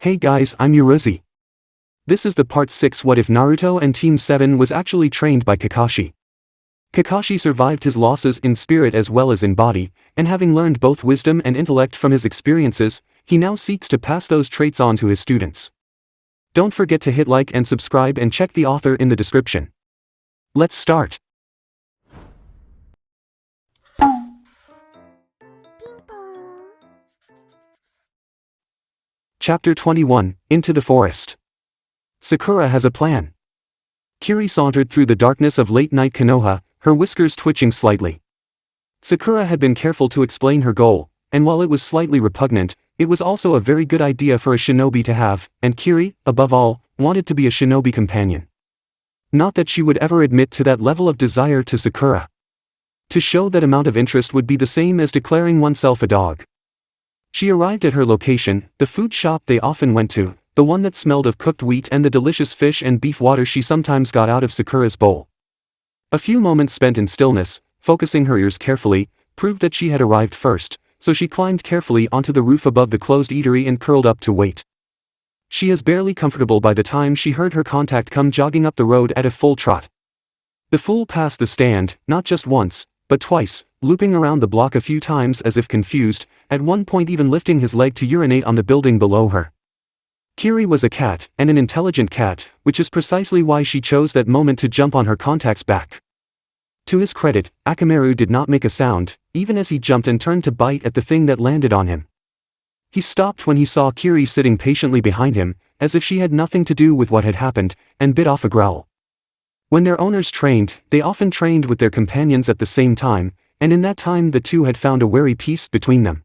Hey guys, I'm Yurouzi. This is the part 6 What if Naruto and Team 7 was actually trained by Kakashi. Kakashi survived his losses in spirit as well as in body, and having learned both wisdom and intellect from his experiences, he now seeks to pass those traits on to his students. Don't forget to hit like and subscribe and check the author in the description. Let's start. Chapter 21, Into the Forest. Sakura has a plan. Kiri sauntered through the darkness of late-night Konoha, her whiskers twitching slightly. Sakura had been careful to explain her goal, and while it was slightly repugnant, it was also a very good idea for a shinobi to have, and Kiri, above all, wanted to be a shinobi companion. Not that she would ever admit to that level of desire to Sakura. To show that amount of interest would be the same as declaring oneself a dog. She arrived at her location, the food shop they often went to, the one that smelled of cooked wheat and the delicious fish and beef water she sometimes got out of Sakura's bowl. A few moments spent in stillness, focusing her ears carefully, proved that she had arrived first, so she climbed carefully onto the roof above the closed eatery and curled up to wait. She is barely comfortable by the time she heard her contact come jogging up the road at a full trot. The fool passed the stand, not just once, but twice, looping around the block a few times as if confused, at one point even lifting his leg to urinate on the building below her. Kiri was a cat, and an intelligent cat, which is precisely why she chose that moment to jump on her contact's back. To his credit, Orochimaru did not make a sound, even as he jumped and turned to bite at the thing that landed on him. He stopped when he saw Kiri sitting patiently behind him, as if she had nothing to do with what had happened, and bit off a growl. When their owners trained, they often trained with their companions at the same time, and in that time the two had found a wary peace between them.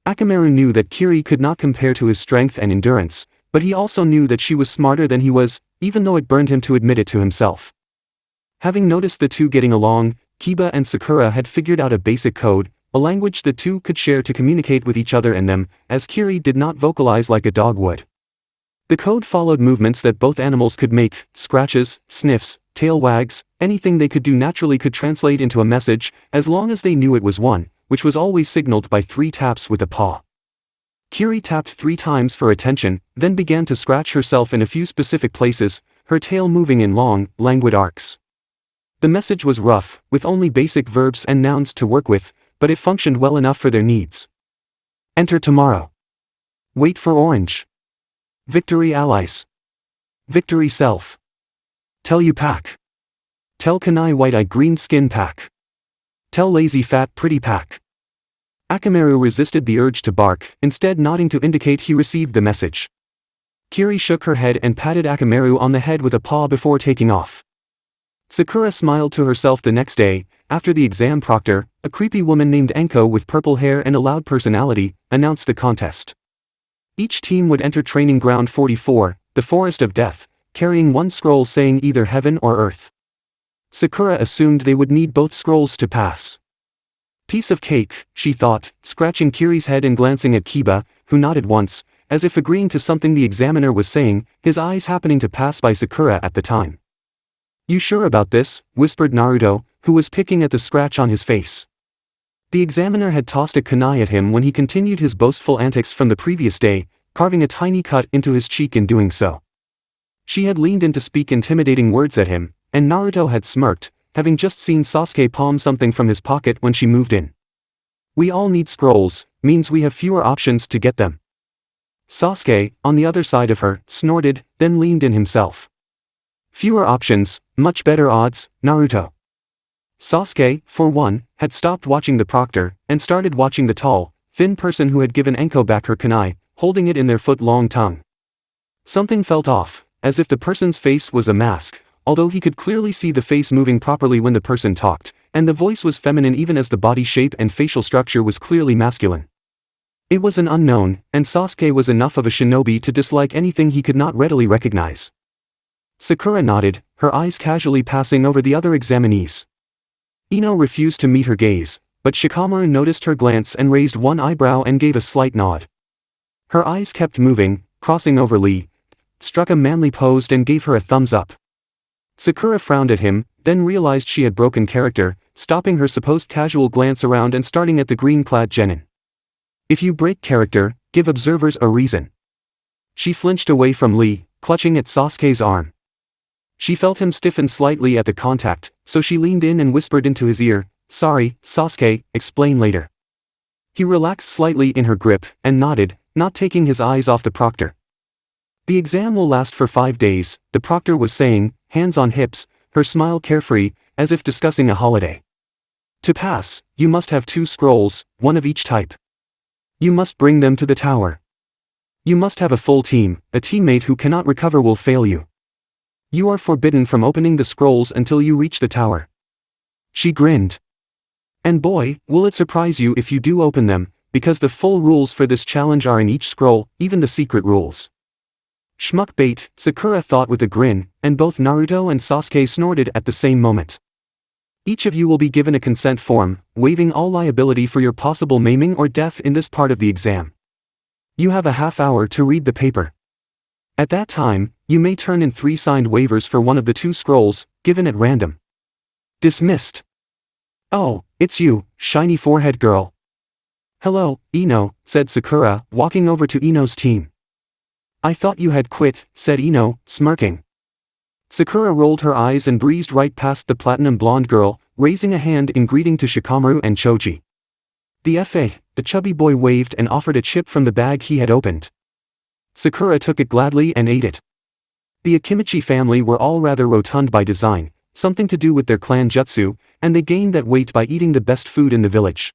Orochimaru knew that Kiri could not compare to his strength and endurance, but he also knew that she was smarter than he was, even though it burned him to admit it to himself. Having noticed the two getting along, Kiba and Sakura had figured out a basic code, a language the two could share to communicate with each other and them, as Kiri did not vocalize like a dog would. The code followed movements that both animals could make: scratches, sniffs, tail wags, anything they could do naturally could translate into a message, as long as they knew it was one, which was always signaled by 3 taps with a paw. Kiri tapped 3 times for attention, then began to scratch herself in a few specific places, her tail moving in long, languid arcs. The message was rough, with only basic verbs and nouns to work with, but it functioned well enough for their needs. Enter tomorrow. Wait for orange. Victory allies. Victory self. Tell you pack. Tell Kanai white eye green skin pack. Tell lazy fat pretty pack. Orochimaru resisted the urge to bark, instead nodding to indicate he received the message. Kiri shook her head and patted Orochimaru on the head with a paw before taking off. Sakura smiled to herself the next day, after the exam proctor, a creepy woman named Enko with purple hair and a loud personality, announced the contest. Each team would enter Training Ground 44, the Forest of Death, carrying one scroll saying either Heaven or Earth. Sakura assumed they would need both scrolls to pass. Piece of cake, she thought, scratching Kiri's head and glancing at Kiba, who nodded once, as if agreeing to something the examiner was saying, his eyes happening to pass by Sakura at the time. You sure about this? Whispered Naruto, who was picking at the scratch on his face. The examiner had tossed a kunai at him when he continued his boastful antics from the previous day, carving a tiny cut into his cheek in doing so. She had leaned in to speak intimidating words at him, and Naruto had smirked, having just seen Sasuke palm something from his pocket when she moved in. We all need scrolls, means we have fewer options to get them. Sasuke, on the other side of her, snorted, then leaned in himself. Fewer options, much better odds, Naruto. Sasuke, for one, had stopped watching the proctor, and started watching the tall, thin person who had given Enko back her kunai, holding it in their foot-long tongue. Something felt off, as if the person's face was a mask, although he could clearly see the face moving properly when the person talked, and the voice was feminine even as the body shape and facial structure was clearly masculine. It was an unknown, and Sasuke was enough of a shinobi to dislike anything he could not readily recognize. Sakura nodded, her eyes casually passing over the other examinees. Ino refused to meet her gaze, but Shikamaru noticed her glance and raised one eyebrow and gave a slight nod. Her eyes kept moving, crossing over Lee, struck a manly pose and gave her a thumbs up. Sakura frowned at him, then realized she had broken character, stopping her supposed casual glance around and starting at the green-clad genin. If you break character, give observers a reason. She flinched away from Lee, clutching at Sasuke's arm. She felt him stiffen slightly at the contact, so she leaned in and whispered into his ear, "Sorry, Sasuke, explain later." He relaxed slightly in her grip, and nodded, not taking his eyes off the proctor. "The exam will last for 5 days, the proctor was saying, hands on hips, her smile carefree, as if discussing a holiday. To pass, you must have 2 scrolls, one of each type. You must bring them to the tower. You must have a full team, a teammate who cannot recover will fail you. You are forbidden from opening the scrolls until you reach the tower." She grinned. "And boy, will it surprise you if you do open them, because the full rules for this challenge are in each scroll, even the secret rules." Schmuck bait, Sakura thought with a grin, and both Naruto and Sasuke snorted at the same moment. "Each of you will be given a consent form, waiving all liability for your possible maiming or death in this part of the exam. You have a half-hour to read the paper. At that time, you may turn in 3 signed waivers for one of the 2 scrolls, given at random." Dismissed. "Oh, it's you, shiny forehead girl." "Hello, Ino," said Sakura, walking over to Ino's team. "I thought you had quit," said Ino, smirking. Sakura rolled her eyes and breezed right past the platinum blonde girl, raising a hand in greeting to Shikamaru and Choji. The chubby boy waved and offered a chip from the bag he had opened. Sakura took it gladly and ate it. The Akimichi family were all rather rotund by design, something to do with their clan jutsu, and they gained that weight by eating the best food in the village.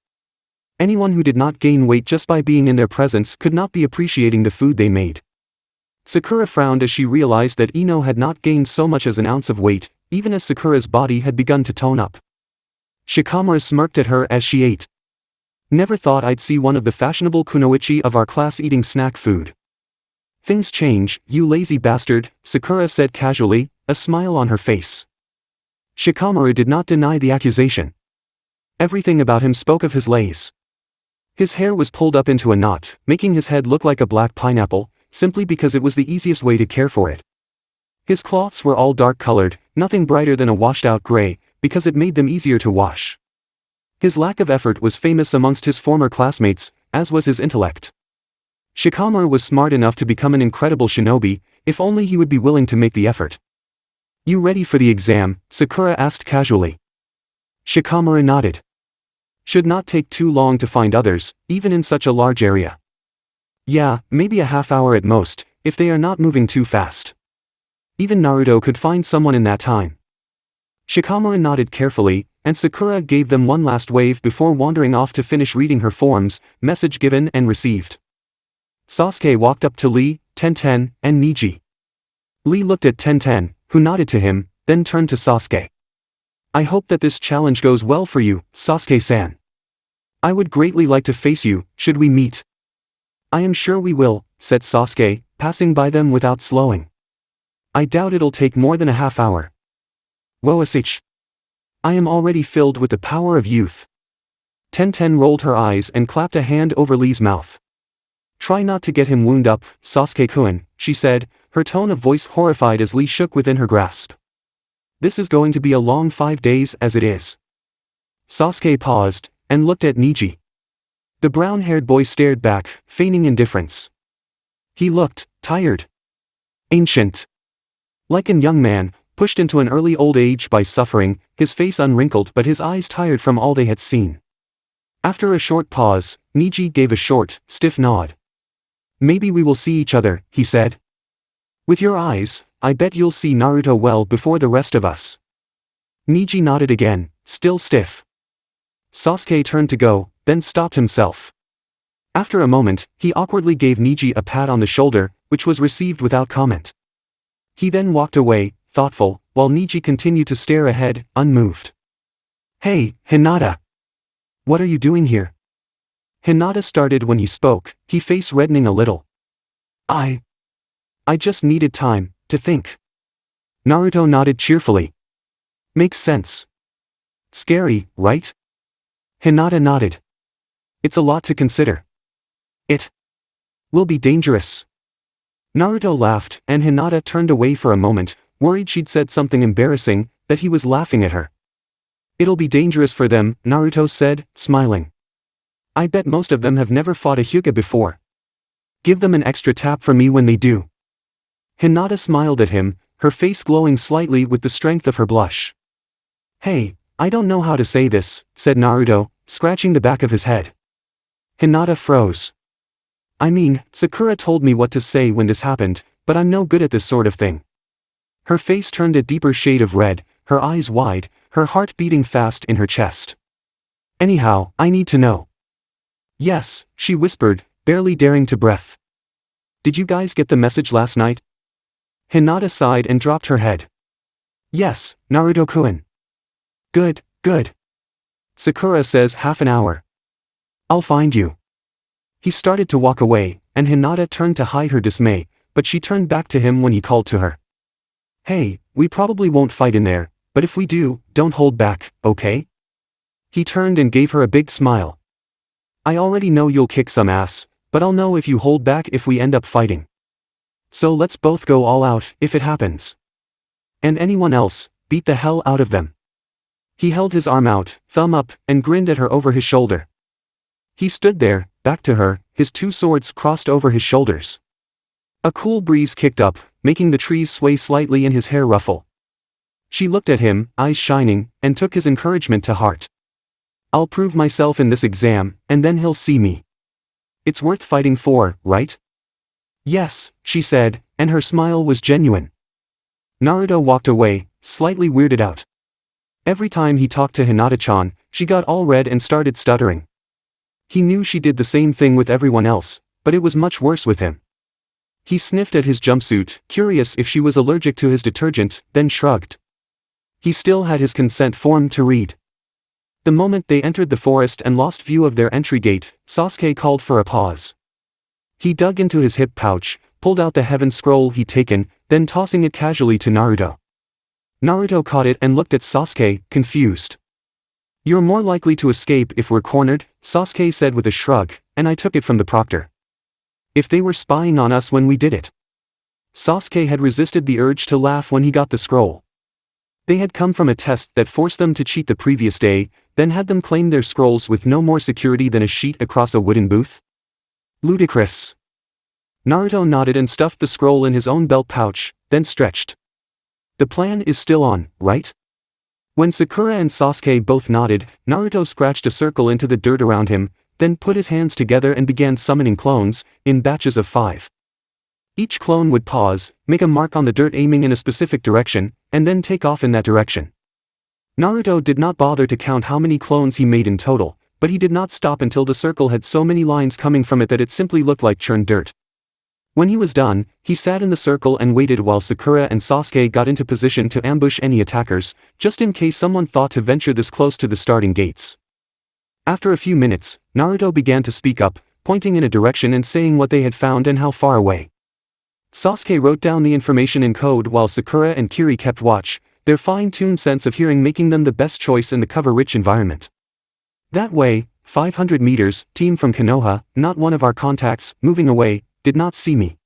Anyone who did not gain weight just by being in their presence could not be appreciating the food they made. Sakura frowned as she realized that Ino had not gained so much as an ounce of weight, even as Sakura's body had begun to tone up. Shikamaru smirked at her as she ate. "Never thought I'd see one of the fashionable kunoichi of our class eating snack food." "Things change, you lazy bastard," Sakura said casually, a smile on her face. Shikamaru did not deny the accusation. Everything about him spoke of his laze. His hair was pulled up into a knot, making his head look like a black pineapple, simply because it was the easiest way to care for it. His cloths were all dark-colored, nothing brighter than a washed-out gray, because it made them easier to wash. His lack of effort was famous amongst his former classmates, as was his intellect. Shikamaru was smart enough to become an incredible shinobi, if only he would be willing to make the effort. "You ready for the exam?" Sakura asked casually. Shikamaru nodded. "Should not take too long to find others, even in such a large area." "Yeah, maybe a half-hour at most, if they are not moving too fast. Even Naruto could find someone in that time." Shikamaru nodded carefully, and Sakura gave them one last wave before wandering off to finish reading her forms, message given and received. Sasuke walked up to Lee, Tenten, and Niji. Lee looked at Tenten, who nodded to him, then turned to Sasuke. "I hope that this challenge goes well for you, Sasuke-san. I would greatly like to face you, should we meet." "I am sure we will," said Sasuke, passing by them without slowing. "I doubt it'll take more than a half-hour." "Woasich. I am already filled with the power of youth." Tenten rolled her eyes and clapped a hand over Lee's mouth. "Try not to get him wound up, Sasuke-kun," she said, her tone of voice horrified as Lee shook within her grasp. "This is going to be a long 5 days as it is." Sasuke paused, and looked at Niji. The brown-haired boy stared back, feigning indifference. He looked tired. Ancient. Like a young man, pushed into an early old age by suffering, his face unwrinkled but his eyes tired from all they had seen. After a short pause, Niji gave a short, stiff nod. "Maybe we will see each other," he said. "With your eyes, I bet you'll see Naruto well before the rest of us." Niji nodded again, still stiff. Sasuke turned to go, then stopped himself. After a moment, he awkwardly gave Niji a pat on the shoulder, which was received without comment. He then walked away, thoughtful, while Niji continued to stare ahead, unmoved. "Hey, Hinata! What are you doing here?" Hinata started when he spoke, his face reddening a little. I just needed time to think." Naruto nodded cheerfully. "Makes sense. Scary, right?" Hinata nodded. "It's a lot to consider. It will be dangerous." Naruto laughed, and Hinata turned away for a moment, worried she'd said something embarrassing, that he was laughing at her. "It'll be dangerous for them," Naruto said, smiling. "I bet most of them have never fought a Hyuga before." Give them an extra tap for me when they do. Hinata smiled at him, her face glowing slightly with the strength of her blush. Hey, I don't know how to say this, said Naruto, scratching the back of his head. Hinata froze. I mean, Sakura told me what to say when this happened, but I'm no good at this sort of thing. Her face turned a deeper shade of red, her eyes wide, her heart beating fast in her chest. Anyhow, I need to know. Yes, she whispered, barely daring to breath. Did you guys get the message last night? Hinata sighed and dropped her head. Yes, Naruto-kun. Good, good. Sakura says half an hour. I'll find you. He started to walk away, and Hinata turned to hide her dismay, but she turned back to him when he called to her. Hey, we probably won't fight in there, but if we do, don't hold back, okay? He turned and gave her a big smile. I already know you'll kick some ass, but I'll know if you hold back if we end up fighting. So let's both go all out, if it happens. And anyone else, beat the hell out of them. He held his arm out, thumb up, and grinned at her over his shoulder. He stood there, back to her, his two swords crossed over his shoulders. A cool breeze kicked up, making the trees sway slightly and his hair ruffle. She looked at him, eyes shining, and took his encouragement to heart. I'll prove myself in this exam, and then he'll see me. It's worth fighting for, right? Yes, she said, and her smile was genuine. Naruto walked away, slightly weirded out. Every time he talked to Hinata-chan, she got all red and started stuttering. He knew she did the same thing with everyone else, but it was much worse with him. He sniffed at his jumpsuit, curious if she was allergic to his detergent, then shrugged. He still had his consent form to read. The moment they entered the forest and lost view of their entry gate, Sasuke called for a pause. He dug into his hip pouch, pulled out the heaven scroll he'd taken, then tossing it casually to Naruto. Naruto caught it and looked at Sasuke, confused. You're more likely to escape if we're cornered, Sasuke said with a shrug, and I took it from the proctor. If they were spying on us when we did it. Sasuke had resisted the urge to laugh when he got the scroll. They had come from a test that forced them to cheat the previous day, then had them claim their scrolls with no more security than a sheet across a wooden booth? Ludicrous. Naruto nodded and stuffed the scroll in his own belt pouch, then stretched. The plan is still on, right? When Sakura and Sasuke both nodded, Naruto scratched a circle into the dirt around him, then put his hands together and began summoning clones, in batches of 5. Each clone would pause, make a mark on the dirt aiming in a specific direction, and then take off in that direction. Naruto did not bother to count how many clones he made in total, but he did not stop until the circle had so many lines coming from it that it simply looked like churned dirt. When he was done, he sat in the circle and waited while Sakura and Sasuke got into position to ambush any attackers, just in case someone thought to venture this close to the starting gates. After a few minutes, Naruto began to speak up, pointing in a direction and saying what they had found and how far away. Sasuke wrote down the information in code while Sakura and Kiri kept watch, their fine-tuned sense of hearing making them the best choice in the cover-rich environment. That way, 500 meters, team from Konoha, not one of our contacts, moving away, did not see me.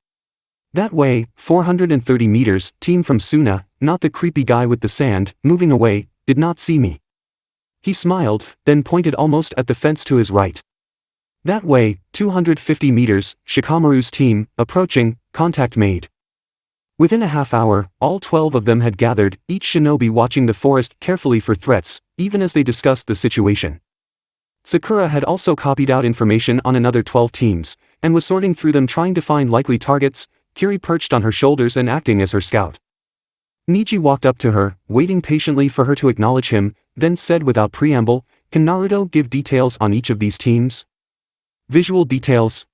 That way, 430 meters, team from Suna, not the creepy guy with the sand, moving away, did not see me. He smiled, then pointed almost at the fence to his right. That way, 250 meters, Shikamaru's team, approaching, contact made. Within a half hour, all 12 of them had gathered, each shinobi watching the forest carefully for threats, even as they discussed the situation. Sakura had also copied out information on another 12 teams, and was sorting through them trying to find likely targets, Kiri perched on her shoulders and acting as her scout. Niji walked up to her, waiting patiently for her to acknowledge him, then said without preamble, "Can Naruto give details on each of these teams?" "Visual details?"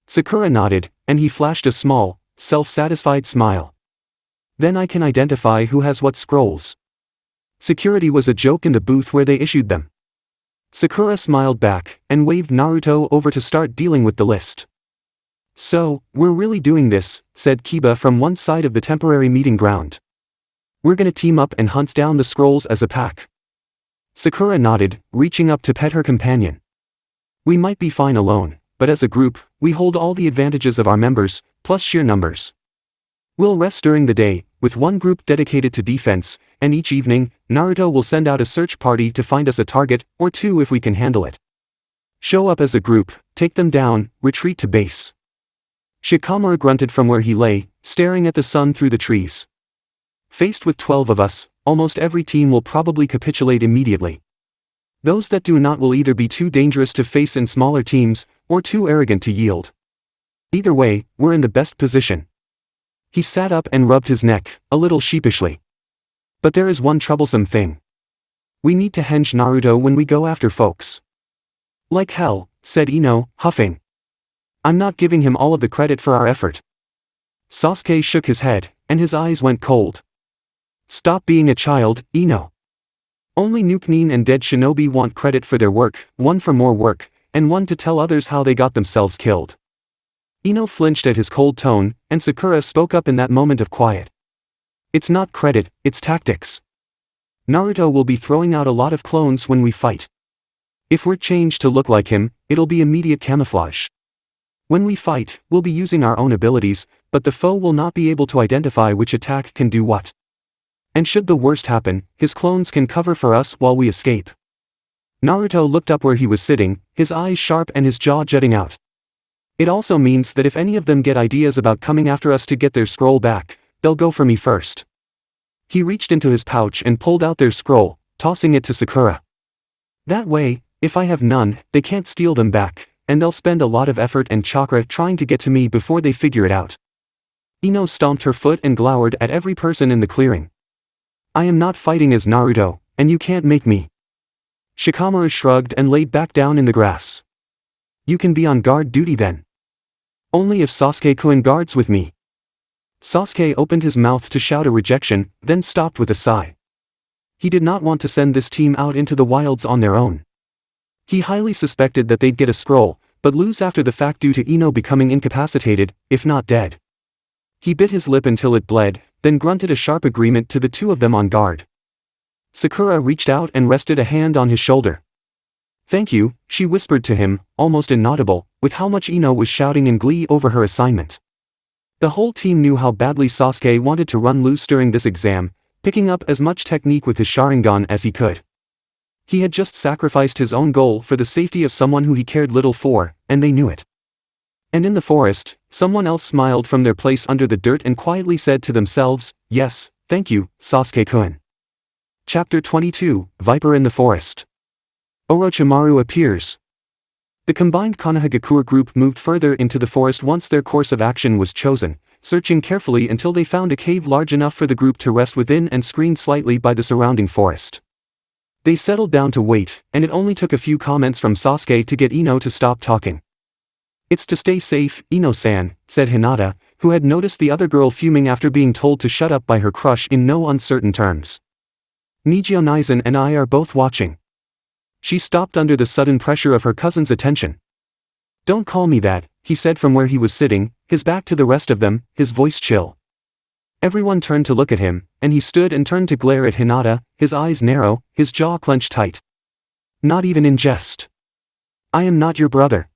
Sakura nodded, and he flashed a small, self-satisfied smile. "Then I can identify who has what scrolls." Security was a joke in the booth where they issued them. Sakura smiled back, and waved Naruto over to start dealing with the list. "So, we're really doing this," said Kiba from one side of the temporary meeting ground. "We're gonna team up and hunt down the scrolls as a pack." Sakura nodded, reaching up to pet her companion. "We might be fine alone, but as a group, we hold all the advantages of our members, plus sheer numbers. We'll rest during the day, with one group dedicated to defense, and each evening, Naruto will send out a search party to find us a target, or 2 if we can handle it. Show up as a group, take them down, retreat to base. Shikamaru grunted from where he lay, staring at the sun through the trees. Faced with 12 of us, almost every team will probably capitulate immediately. Those that do not will either be too dangerous to face in smaller teams, or too arrogant to yield. Either way, we're in the best position. He sat up and rubbed his neck, a little sheepishly. But there is one troublesome thing. We need to henge Naruto when we go after folks. Like hell, said Ino, huffing. I'm not giving him all of the credit for our effort. Sasuke shook his head, and his eyes went cold. Stop being a child, Ino. Only Nukenin and dead shinobi want credit for their work, one for more work, and one to tell others how they got themselves killed. Ino flinched at his cold tone, and Sakura spoke up in that moment of quiet. It's not credit, it's tactics. Naruto will be throwing out a lot of clones when we fight. If we're changed to look like him, it'll be immediate camouflage. When we fight, we'll be using our own abilities, but the foe will not be able to identify which attack can do what. And should the worst happen, his clones can cover for us while we escape. Naruto looked up where he was sitting, his eyes sharp and his jaw jutting out. It also means that if any of them get ideas about coming after us to get their scroll back, they'll go for me first. He reached into his pouch and pulled out their scroll, tossing it to Sakura. That way, if I have none, they can't steal them back, and they'll spend a lot of effort and chakra trying to get to me before they figure it out. Ino stomped her foot and glowered at every person in the clearing. I am not fighting as Naruto, and you can't make me. Shikamaru shrugged and laid back down in the grass. You can be on guard duty then. Only if Sasuke-kun guards with me. Sasuke opened his mouth to shout a rejection, then stopped with a sigh. He did not want to send this team out into the wilds on their own. He highly suspected that they'd get a scroll, but lose after the fact due to Ino becoming incapacitated, if not dead. He bit his lip until it bled, then grunted a sharp agreement to the two of them on guard. Sakura reached out and rested a hand on his shoulder. Thank you, she whispered to him, almost inaudible, with how much Ino was shouting in glee over her assignment. The whole team knew how badly Sasuke wanted to run loose during this exam, picking up as much technique with his Sharingan as he could. He had just sacrificed his own goal for the safety of someone who he cared little for, and they knew it. And in the forest, someone else smiled from their place under the dirt and quietly said to themselves, yes, thank you, Sasuke-kun. Chapter 22, Viper in the Forest. Orochimaru appears. The combined Konohagakure group moved further into the forest once their course of action was chosen, searching carefully until they found a cave large enough for the group to rest within and screened slightly by the surrounding forest. They settled down to wait, and it only took a few comments from Sasuke to get Ino to stop talking. It's to stay safe, Ino-san, said Hinata, who had noticed the other girl fuming after being told to shut up by her crush in no uncertain terms. Nijio Naizen and I are both watching. She stopped under the sudden pressure of her cousin's attention. Don't call me that, he said from where he was sitting, his back to the rest of them, his voice chill. Everyone turned to look at him, and he stood and turned to glare at Hinata, his eyes narrow, his jaw clenched tight. Not even in jest. I am not your brother.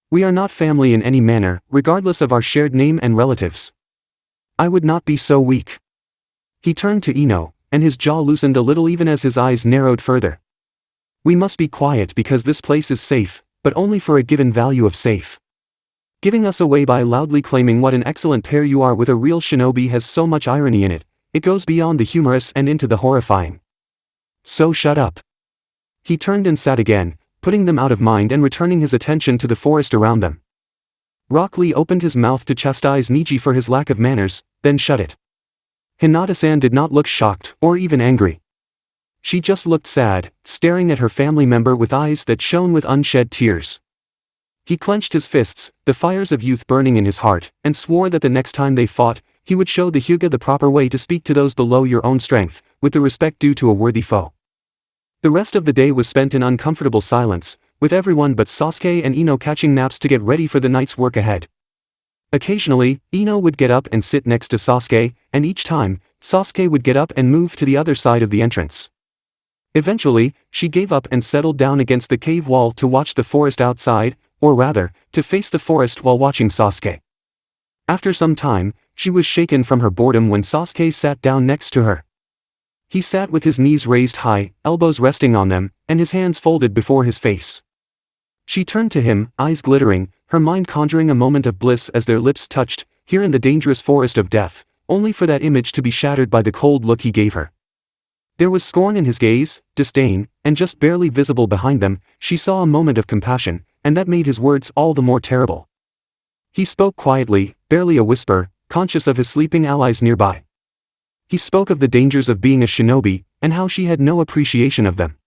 We are not family in any manner, regardless of our shared name and relatives. I would not be so weak. He turned to Ino, and his jaw loosened a little even as his eyes narrowed further. We must be quiet because this place is safe, but only for a given value of safe. Giving us away by loudly claiming what an excellent pair you are with a real shinobi has so much irony in it, it goes beyond the humorous and into the horrifying. So shut up. He turned and sat again, putting them out of mind and returning his attention to the forest around them. Rock Lee opened his mouth to chastise Niji for his lack of manners, then shut it. Hinata-san did not look shocked, or even angry. She just looked sad, staring at her family member with eyes that shone with unshed tears. He clenched his fists, the fires of youth burning in his heart, and swore that the next time they fought, he would show the Hyuga the proper way to speak to those below your own strength, with the respect due to a worthy foe. The rest of the day was spent in uncomfortable silence, with everyone but Sasuke and Ino catching naps to get ready for the night's work ahead. Occasionally, Ino would get up and sit next to Sasuke, and each time, Sasuke would get up and move to the other side of the entrance. Eventually, she gave up and settled down against the cave wall to watch the forest outside, or rather, to face the forest while watching Sasuke. After some time, she was shaken from her boredom when Sasuke sat down next to her. He sat with his knees raised high, elbows resting on them, and his hands folded before his face. She turned to him, eyes glittering, her mind conjuring a moment of bliss as their lips touched, here in the dangerous forest of death, only for that image to be shattered by the cold look he gave her. There was scorn in his gaze, disdain, and just barely visible behind them, she saw a moment of compassion, and that made his words all the more terrible. He spoke quietly, barely a whisper, conscious of his sleeping allies nearby. He spoke of the dangers of being a shinobi, and how she had no appreciation of them.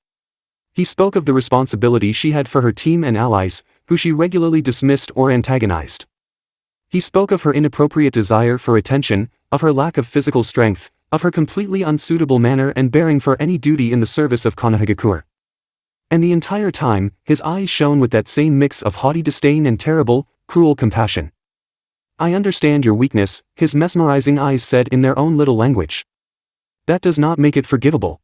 He spoke of the responsibility she had for her team and allies, who she regularly dismissed or antagonized. He spoke of her inappropriate desire for attention, of her lack of physical strength, of her completely unsuitable manner and bearing for any duty in the service of Konohagakure. And the entire time, his eyes shone with that same mix of haughty disdain and terrible, cruel compassion. "I understand your weakness," his mesmerizing eyes said in their own little language. "That does not make it forgivable."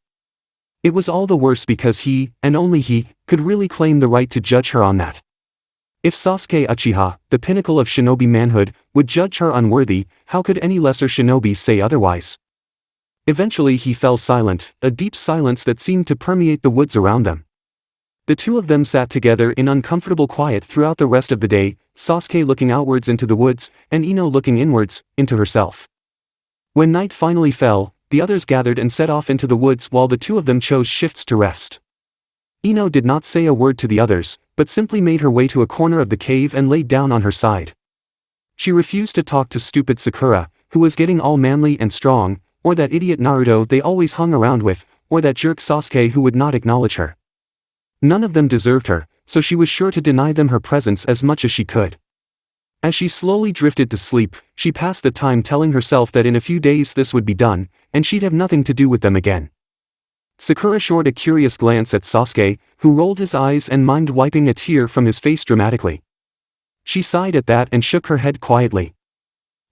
It was all the worse because he, and only he, could really claim the right to judge her on that. If Sasuke Uchiha, the pinnacle of shinobi manhood, would judge her unworthy, how could any lesser shinobi say otherwise? Eventually he fell silent, a deep silence that seemed to permeate the woods around them. The two of them sat together in uncomfortable quiet throughout the rest of the day, Sasuke looking outwards into the woods, and Ino looking inwards, into herself. When night finally fell, the others gathered and set off into the woods while the two of them chose shifts to rest. Ino did not say a word to the others, but simply made her way to a corner of the cave and laid down on her side. She refused to talk to stupid Sakura, who was getting all manly and strong, or that idiot Naruto they always hung around with, or that jerk Sasuke who would not acknowledge her. None of them deserved her, so she was sure to deny them her presence as much as she could. As she slowly drifted to sleep, she passed the time telling herself that in a few days this would be done, and she'd have nothing to do with them again. Sakura shot a curious glance at Sasuke, who rolled his eyes and mimed wiping a tear from his face dramatically. She sighed at that and shook her head quietly.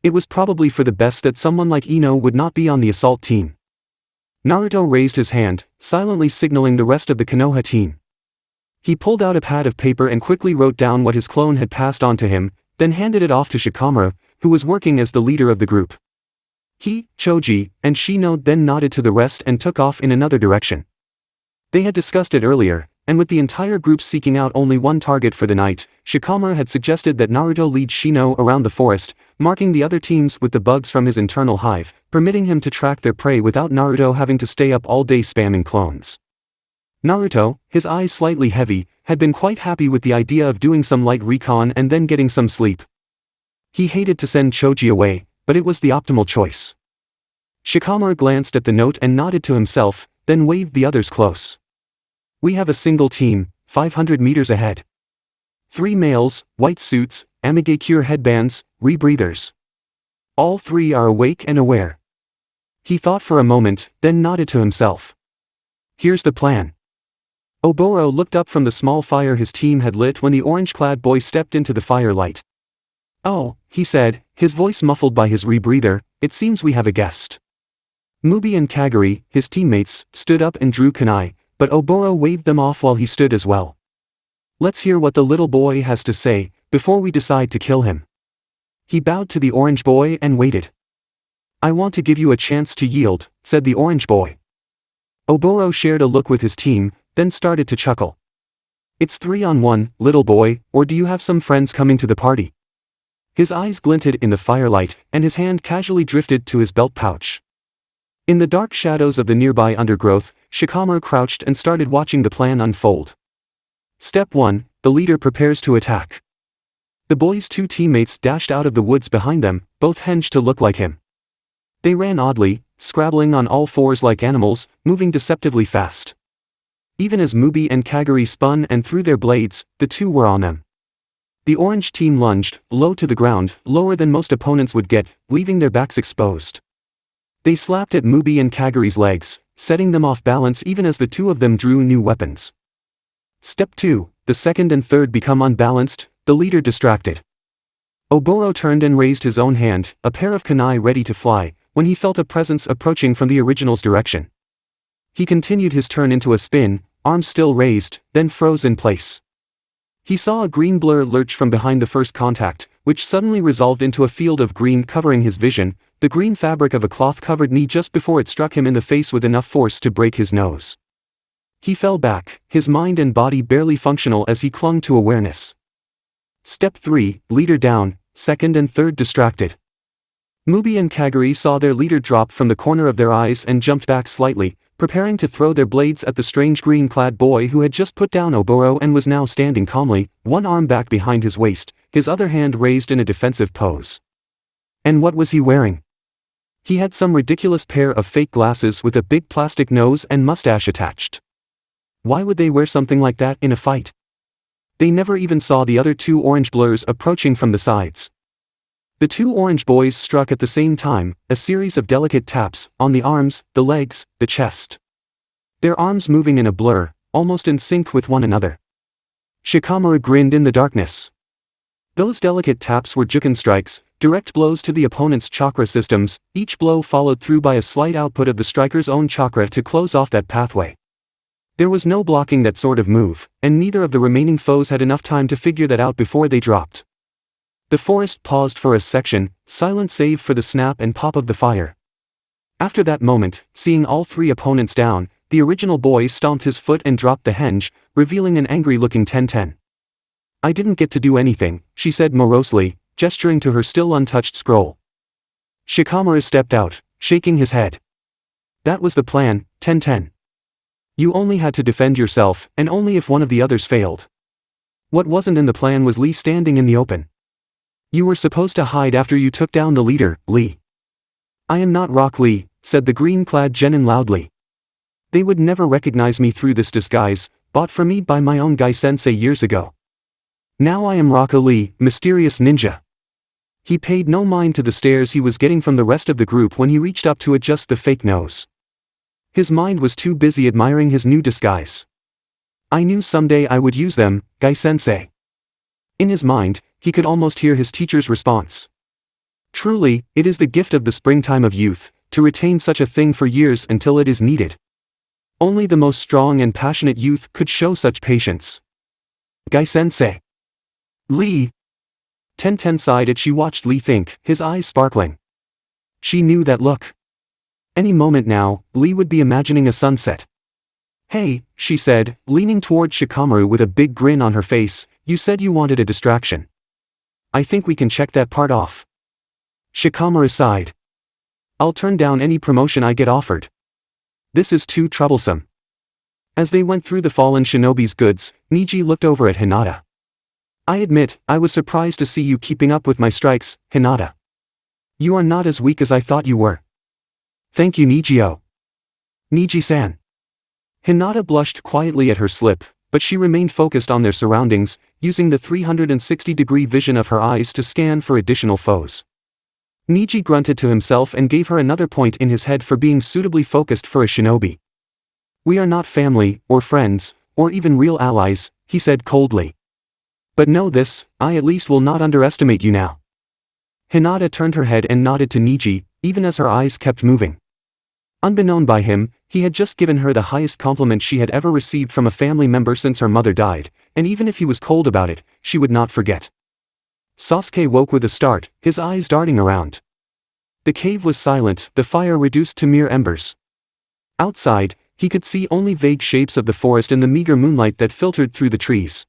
It was probably for the best that someone like Ino would not be on the assault team. Naruto raised his hand, silently signaling the rest of the Konoha team. He pulled out a pad of paper and quickly wrote down what his clone had passed on to him, then handed it off to Shikamaru, who was working as the leader of the group. He, Choji, and Shino then nodded to the rest and took off in another direction. They had discussed it earlier, and with the entire group seeking out only one target for the night, Shikamaru had suggested that Naruto lead Shino around the forest, marking the other teams with the bugs from his internal hive, permitting him to track their prey without Naruto having to stay up all day spamming clones. Naruto, his eyes slightly heavy, had been quite happy with the idea of doing some light recon and then getting some sleep. He hated to send Choji away, but it was the optimal choice. Shikamaru glanced at the note and nodded to himself, then waved the others close. "We have a single team, 500 meters ahead. 3 males, white suits, Amigakure headbands, rebreathers. All 3 are awake and aware." He thought for a moment, then nodded to himself. "Here's the plan." Oboro looked up from the small fire his team had lit when the orange-clad boy stepped into the firelight. "Oh," he said, his voice muffled by his rebreather, "it seems we have a guest." Mubi and Kagari, his teammates, stood up and drew kunai, but Oboro waved them off while he stood as well. "Let's hear what the little boy has to say, before we decide to kill him." He bowed to the orange boy and waited. "I want to give you a chance to yield," said the orange boy. Oboro shared a look with his team, then started to chuckle. "It's 3-on-1, little boy, or do you have some friends coming to the party?" His eyes glinted in the firelight, and his hand casually drifted to his belt pouch. In the dark shadows of the nearby undergrowth, Shikamaru crouched and started watching the plan unfold. Step 1, the leader prepares to attack. The boy's 2 teammates dashed out of the woods behind them, both hinged to look like him. They ran oddly, scrabbling on all fours like animals, moving deceptively fast. Even as Mubi and Kagari spun and threw their blades, the 2 were on them. The orange team lunged, low to the ground, lower than most opponents would get, leaving their backs exposed. They slapped at Mubi and Kagari's legs, setting them off balance even as the 2 of them drew new weapons. Step 2, the second and third become unbalanced, the leader distracted. Oboro turned and raised his own hand, a pair of kunai ready to fly, when he felt a presence approaching from the original's direction. He continued his turn into a spin, arms still raised, then froze in place. He saw a green blur lurch from behind the first contact, which suddenly resolved into a field of green covering his vision, the green fabric of a cloth-covered knee just before it struck him in the face with enough force to break his nose. He fell back, his mind and body barely functional as he clung to awareness. Step 3, leader down, second and third distracted. Mubi and Kaguri saw their leader drop from the corner of their eyes and jumped back slightly, preparing to throw their blades at the strange green-clad boy who had just put down Oboro and was now standing calmly, one arm back behind his waist, his other hand raised in a defensive pose. And what was he wearing? He had some ridiculous pair of fake glasses with a big plastic nose and mustache attached. Why would they wear something like that in a fight? They never even saw the other two orange blurs approaching from the sides. The two orange boys struck at the same time, a series of delicate taps, on the arms, the legs, the chest. Their arms moving in a blur, almost in sync with one another. Shikamaru grinned in the darkness. Those delicate taps were Juken strikes, direct blows to the opponent's chakra systems, each blow followed through by a slight output of the striker's own chakra to close off that pathway. There was no blocking that sort of move, and neither of the remaining foes had enough time to figure that out before they dropped. The forest paused for a section, silent save for the snap and pop of the fire. After that moment, seeing all three opponents down, the original boy stomped his foot and dropped the henge, revealing an angry-looking Ten-Ten. "I didn't get to do anything," she said morosely, gesturing to her still untouched scroll. Shikamaru stepped out, shaking his head. "That was the plan, Ten-Ten. You only had to defend yourself, and only if one of the others failed. What wasn't in the plan was Lee standing in the open. You were supposed to hide after you took down the leader, Lee." "I am not Rock Lee," said the green-clad genin loudly. "They would never recognize me through this disguise, bought for me by my own Gai-sensei years ago. Now I am Rocka Lee, mysterious ninja." He paid no mind to the stares he was getting from the rest of the group when he reached up to adjust the fake nose. His mind was too busy admiring his new disguise. "I knew someday I would use them, Gai-sensei." In his mind, he could almost hear his teacher's response. Truly, it is the gift of the springtime of youth, to retain such a thing for years until it is needed. Only the most strong and passionate youth could show such patience. "Gai-sensei." "Lee." Ten-Ten sighed as she watched Lee think, his eyes sparkling. She knew that look. Any moment now, Lee would be imagining a sunset. "Hey," she said, leaning toward Shikamaru with a big grin on her face, "you said you wanted a distraction. I think we can check that part off." Shikamaru sighed. "I'll turn down any promotion I get offered. This is too troublesome." As they went through the fallen shinobi's goods, Niji looked over at Hinata. "I admit, I was surprised to see you keeping up with my strikes, Hinata. You are not as weak as I thought you were." "Thank you, Nijio." "Niji-san." Hinata blushed quietly at her slip, but she remained focused on their surroundings, using the 360-degree vision of her eyes to scan for additional foes. Niji grunted to himself and gave her another point in his head for being suitably focused for a shinobi. "We are not family, or friends, or even real allies," he said coldly. "But know this, I at least will not underestimate you now." Hinata turned her head and nodded to Niji, even as her eyes kept moving. Unbeknown by him, he had just given her the highest compliment she had ever received from a family member since her mother died, and even if he was cold about it, she would not forget. Sasuke woke with a start, his eyes darting around. The cave was silent, the fire reduced to mere embers. Outside, he could see only vague shapes of the forest in the meager moonlight that filtered through the trees.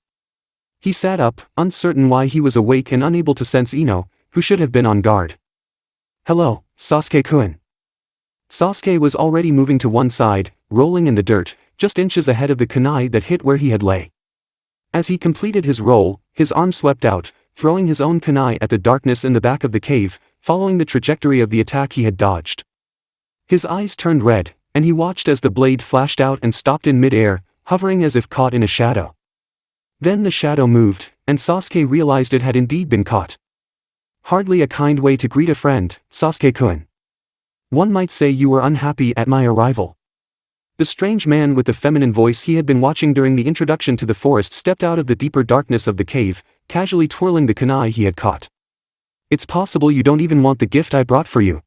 He sat up, uncertain why he was awake and unable to sense Ino, who should have been on guard. "Hello, Sasuke-kun." Sasuke was already moving to one side, rolling in the dirt, just inches ahead of the kunai that hit where he had lay. As he completed his roll, his arm swept out, throwing his own kunai at the darkness in the back of the cave, following the trajectory of the attack he had dodged. His eyes turned red, and he watched as the blade flashed out and stopped in mid-air, hovering as if caught in a shadow. Then the shadow moved, and Sasuke realized it had indeed been caught. "Hardly a kind way to greet a friend, Sasuke-kun. One might say you were unhappy at my arrival." The strange man with the feminine voice he had been watching during the introduction to the forest stepped out of the deeper darkness of the cave, casually twirling the kunai he had caught. "It's possible you don't even want the gift I brought for you."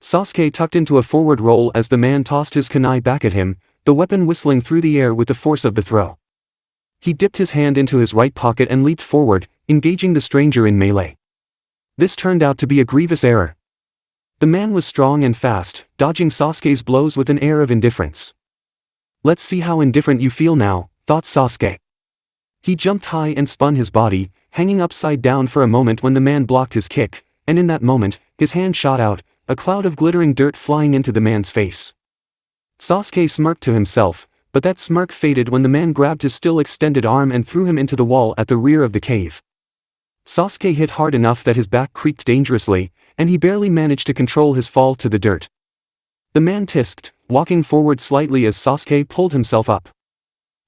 Sasuke tucked into a forward roll as the man tossed his kunai back at him, the weapon whistling through the air with the force of the throw. He dipped his hand into his right pocket and leaped forward, engaging the stranger in melee. This turned out to be a grievous error. The man was strong and fast, dodging Sasuke's blows with an air of indifference. Let's see how indifferent you feel now, thought Sasuke. He jumped high and spun his body, hanging upside down for a moment when the man blocked his kick, and in that moment, his hand shot out, a cloud of glittering dirt flying into the man's face. Sasuke smirked to himself, but that smirk faded when the man grabbed his still extended arm and threw him into the wall at the rear of the cave. Sasuke hit hard enough that his back creaked dangerously, and he barely managed to control his fall to the dirt. The man tisked, walking forward slightly as Sasuke pulled himself up.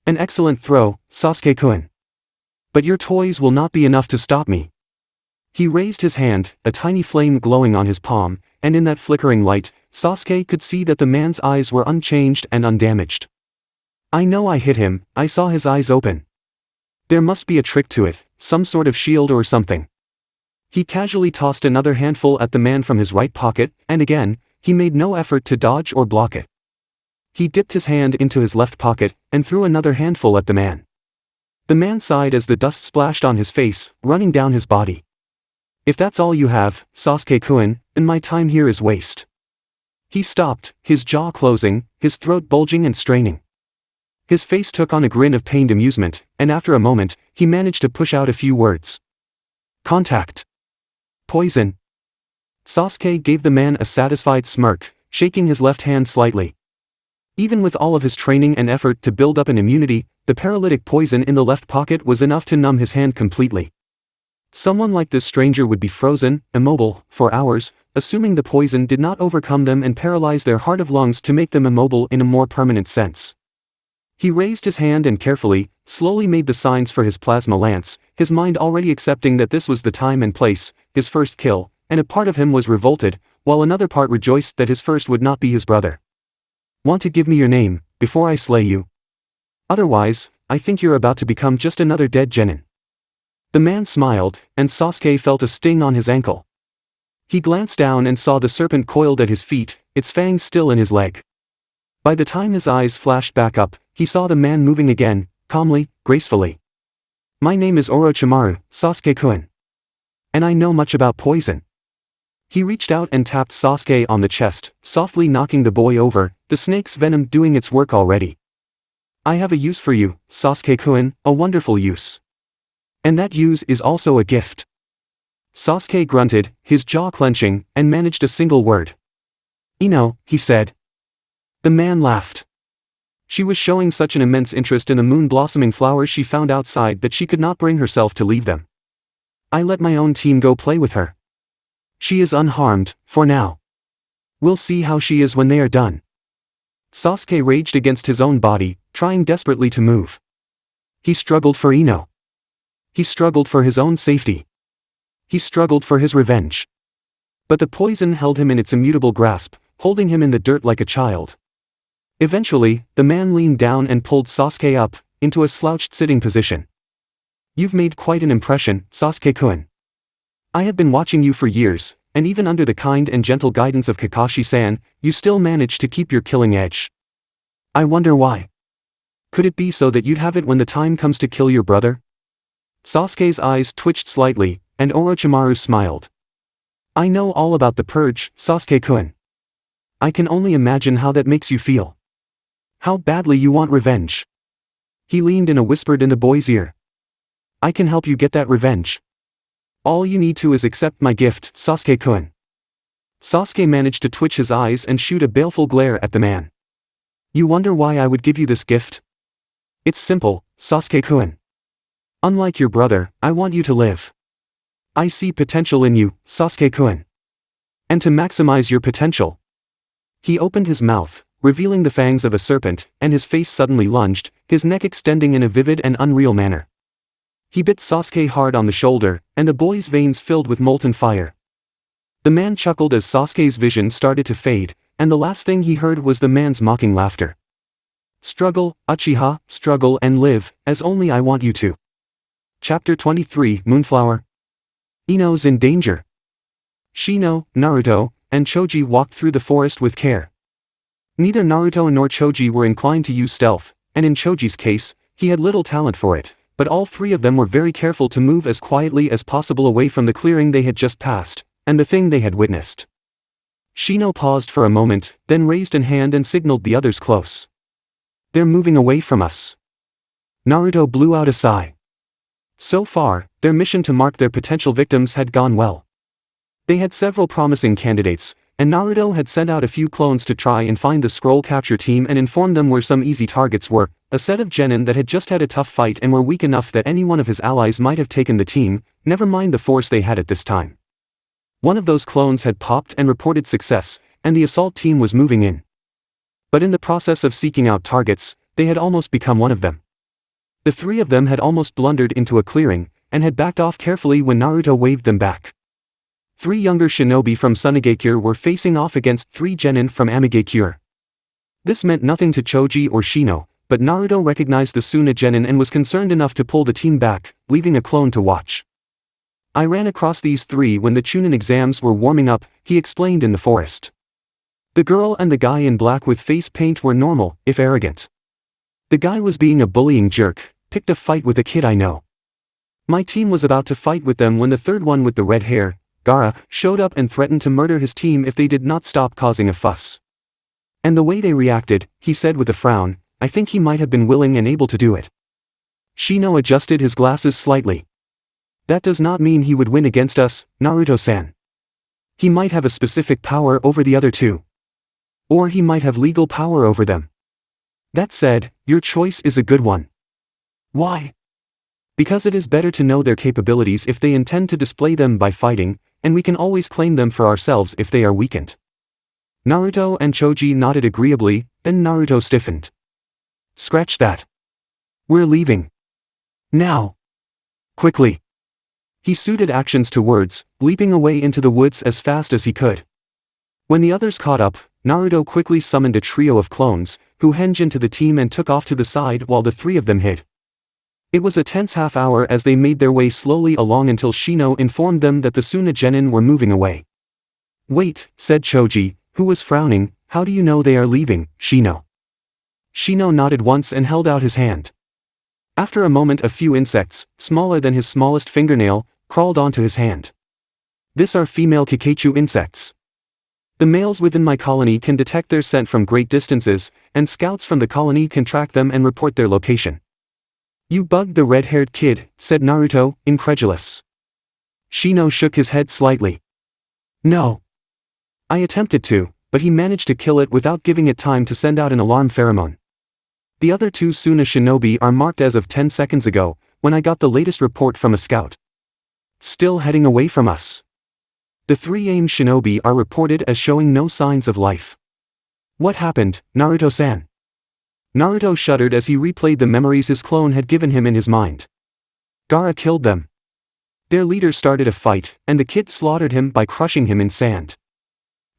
An excellent throw, Sasuke-kun. But your toys will not be enough to stop me. He raised his hand, a tiny flame glowing on his palm, and in that flickering light, Sasuke could see that the man's eyes were unchanged and undamaged. I know I hit him, I saw his eyes open. There must be a trick to it, some sort of shield or something. He casually tossed another handful at the man from his right pocket, and again, he made no effort to dodge or block it. He dipped his hand into his left pocket, and threw another handful at the man. The man sighed as the dust splashed on his face, running down his body. If that's all you have, Sasuke-kun, then my time here is waste. He stopped, his jaw closing, his throat bulging and straining. His face took on a grin of pained amusement, and after a moment, he managed to push out a few words. Contact. Poison. Sasuke gave the man a satisfied smirk, shaking his left hand slightly. Even with all of his training and effort to build up an immunity, the paralytic poison in the left pocket was enough to numb his hand completely. Someone like this stranger would be frozen, immobile, for hours, assuming the poison did not overcome them and paralyze their heart of lungs to make them immobile in a more permanent sense. He raised his hand and carefully, slowly made the signs for his plasma lance, his mind already accepting that this was the time and place, his first kill, and a part of him was revolted, while another part rejoiced that his first would not be his brother. Want to give me your name, before I slay you? Otherwise, I think you're about to become just another dead genin. The man smiled, and Sasuke felt a sting on his ankle. He glanced down and saw the serpent coiled at his feet, its fangs still in his leg. By the time his eyes flashed back up, he saw the man moving again, calmly, gracefully. My name is Orochimaru, Sasuke-kun. And I know much about poison. He reached out and tapped Sasuke on the chest, softly knocking the boy over, the snake's venom doing its work already. I have a use for you, Sasuke-kun, a wonderful use. And that use is also a gift. Sasuke grunted, his jaw clenching, and managed a single word. Ino, he said. The man laughed. She was showing such an immense interest in the moon-blossoming flowers she found outside that she could not bring herself to leave them. I let my own team go play with her. She is unharmed, for now. We'll see how she is when they are done. Sasuke raged against his own body, trying desperately to move. He struggled for Ino. He struggled for his own safety. He struggled for his revenge. But the poison held him in its immutable grasp, holding him in the dirt like a child. Eventually, the man leaned down and pulled Sasuke up, into a slouched sitting position. You've made quite an impression, Sasuke-kun. I have been watching you for years, and even under the kind and gentle guidance of Kakashi-san, you still manage to keep your killing edge. I wonder why. Could it be so that you'd have it when the time comes to kill your brother? Sasuke's eyes twitched slightly, and Orochimaru smiled. I know all about the purge, Sasuke-kun. I can only imagine how that makes you feel. How badly you want revenge. He leaned and whispered in the boy's ear. I can help you get that revenge. All you need to is accept my gift, Sasuke-kun. Sasuke managed to twitch his eyes and shoot a baleful glare at the man. You wonder why I would give you this gift? It's simple, Sasuke-kun. Unlike your brother, I want you to live. I see potential in you, Sasuke-kun. And to maximize your potential. He opened his mouth, revealing the fangs of a serpent, and his face suddenly lunged, his neck extending in a vivid and unreal manner. He bit Sasuke hard on the shoulder, and the boy's veins filled with molten fire. The man chuckled as Sasuke's vision started to fade, and the last thing he heard was the man's mocking laughter. Struggle, Uchiha, struggle and live, as only I want you to. Chapter 23 Moonflower. Ino's in danger. Shino, Naruto, and Choji walked through the forest with care. Neither Naruto nor Choji were inclined to use stealth, and in Choji's case, he had little talent for it, but all three of them were very careful to move as quietly as possible away from the clearing they had just passed, and the thing they had witnessed. Shino paused for a moment, then raised an hand and signaled the others close. they're moving away from us. Naruto blew out a sigh. So far, their mission to mark their potential victims had gone well. They had several promising candidates, and Naruto had sent out a few clones to try and find the scroll capture team and inform them where some easy targets were, a set of genin that had just had a tough fight and were weak enough that any one of his allies might have taken the team, never mind the force they had at this time. One of those clones had popped and reported success, and the assault team was moving in. But in the process of seeking out targets, they had almost become one of them. The three of them had almost blundered into a clearing, and had backed off carefully when Naruto waved them back. 3 younger shinobi from Sunigekure were facing off against 3 genin from Amigekure. This meant nothing to Choji or Shino, but Naruto recognized the Suna genin and was concerned enough to pull the team back, leaving a clone to watch. I ran across these 3 when the Chunin exams were warming up, he explained in the forest. The girl and the guy in black with face paint were normal, if arrogant. The guy was being a bullying jerk, picked a fight with a kid I know. My team was about to fight with them when the third one with the red hair, Gaara, showed up and threatened to murder his team if they did not stop causing a fuss. And the way they reacted, he said with a frown, I think he might have been willing and able to do it. Shino adjusted his glasses slightly. That does not mean he would win against us, Naruto-san. He might have a specific power over the other 2. Or he might have legal power over them. That said, your choice is a good one. Why? Because it is better to know their capabilities if they intend to display them by fighting, and we can always claim them for ourselves if they are weakened. Naruto and Choji nodded agreeably, then Naruto stiffened. Scratch that. We're leaving. Now. Quickly. He suited actions to words, leaping away into the woods as fast as he could. When the others caught up, Naruto quickly summoned a trio of clones, who henged into the team and took off to the side while the 3 of them hid. It was a tense half-hour as they made their way slowly along until Shino informed them that the Suna genin were moving away. Wait, said Choji, who was frowning, how do you know they are leaving, Shino? Shino nodded once and held out his hand. After a moment a few insects, smaller than his smallest fingernail, crawled onto his hand. This are female Kakashi insects. The males within my colony can detect their scent from great distances, and scouts from the colony can track them and report their location. You bugged the red-haired kid, said Naruto, incredulous. Shino shook his head slightly. No. I attempted to, but he managed to kill it without giving it time to send out an alarm pheromone. The other 2 Suna shinobi are marked as of 10 seconds ago, when I got the latest report from a scout. Still heading away from us. The 3 AIM shinobi are reported as showing no signs of life. What happened, Naruto-san? Naruto shuddered as he replayed the memories his clone had given him in his mind. Gaara killed them. Their leader started a fight, and the kid slaughtered him by crushing him in sand.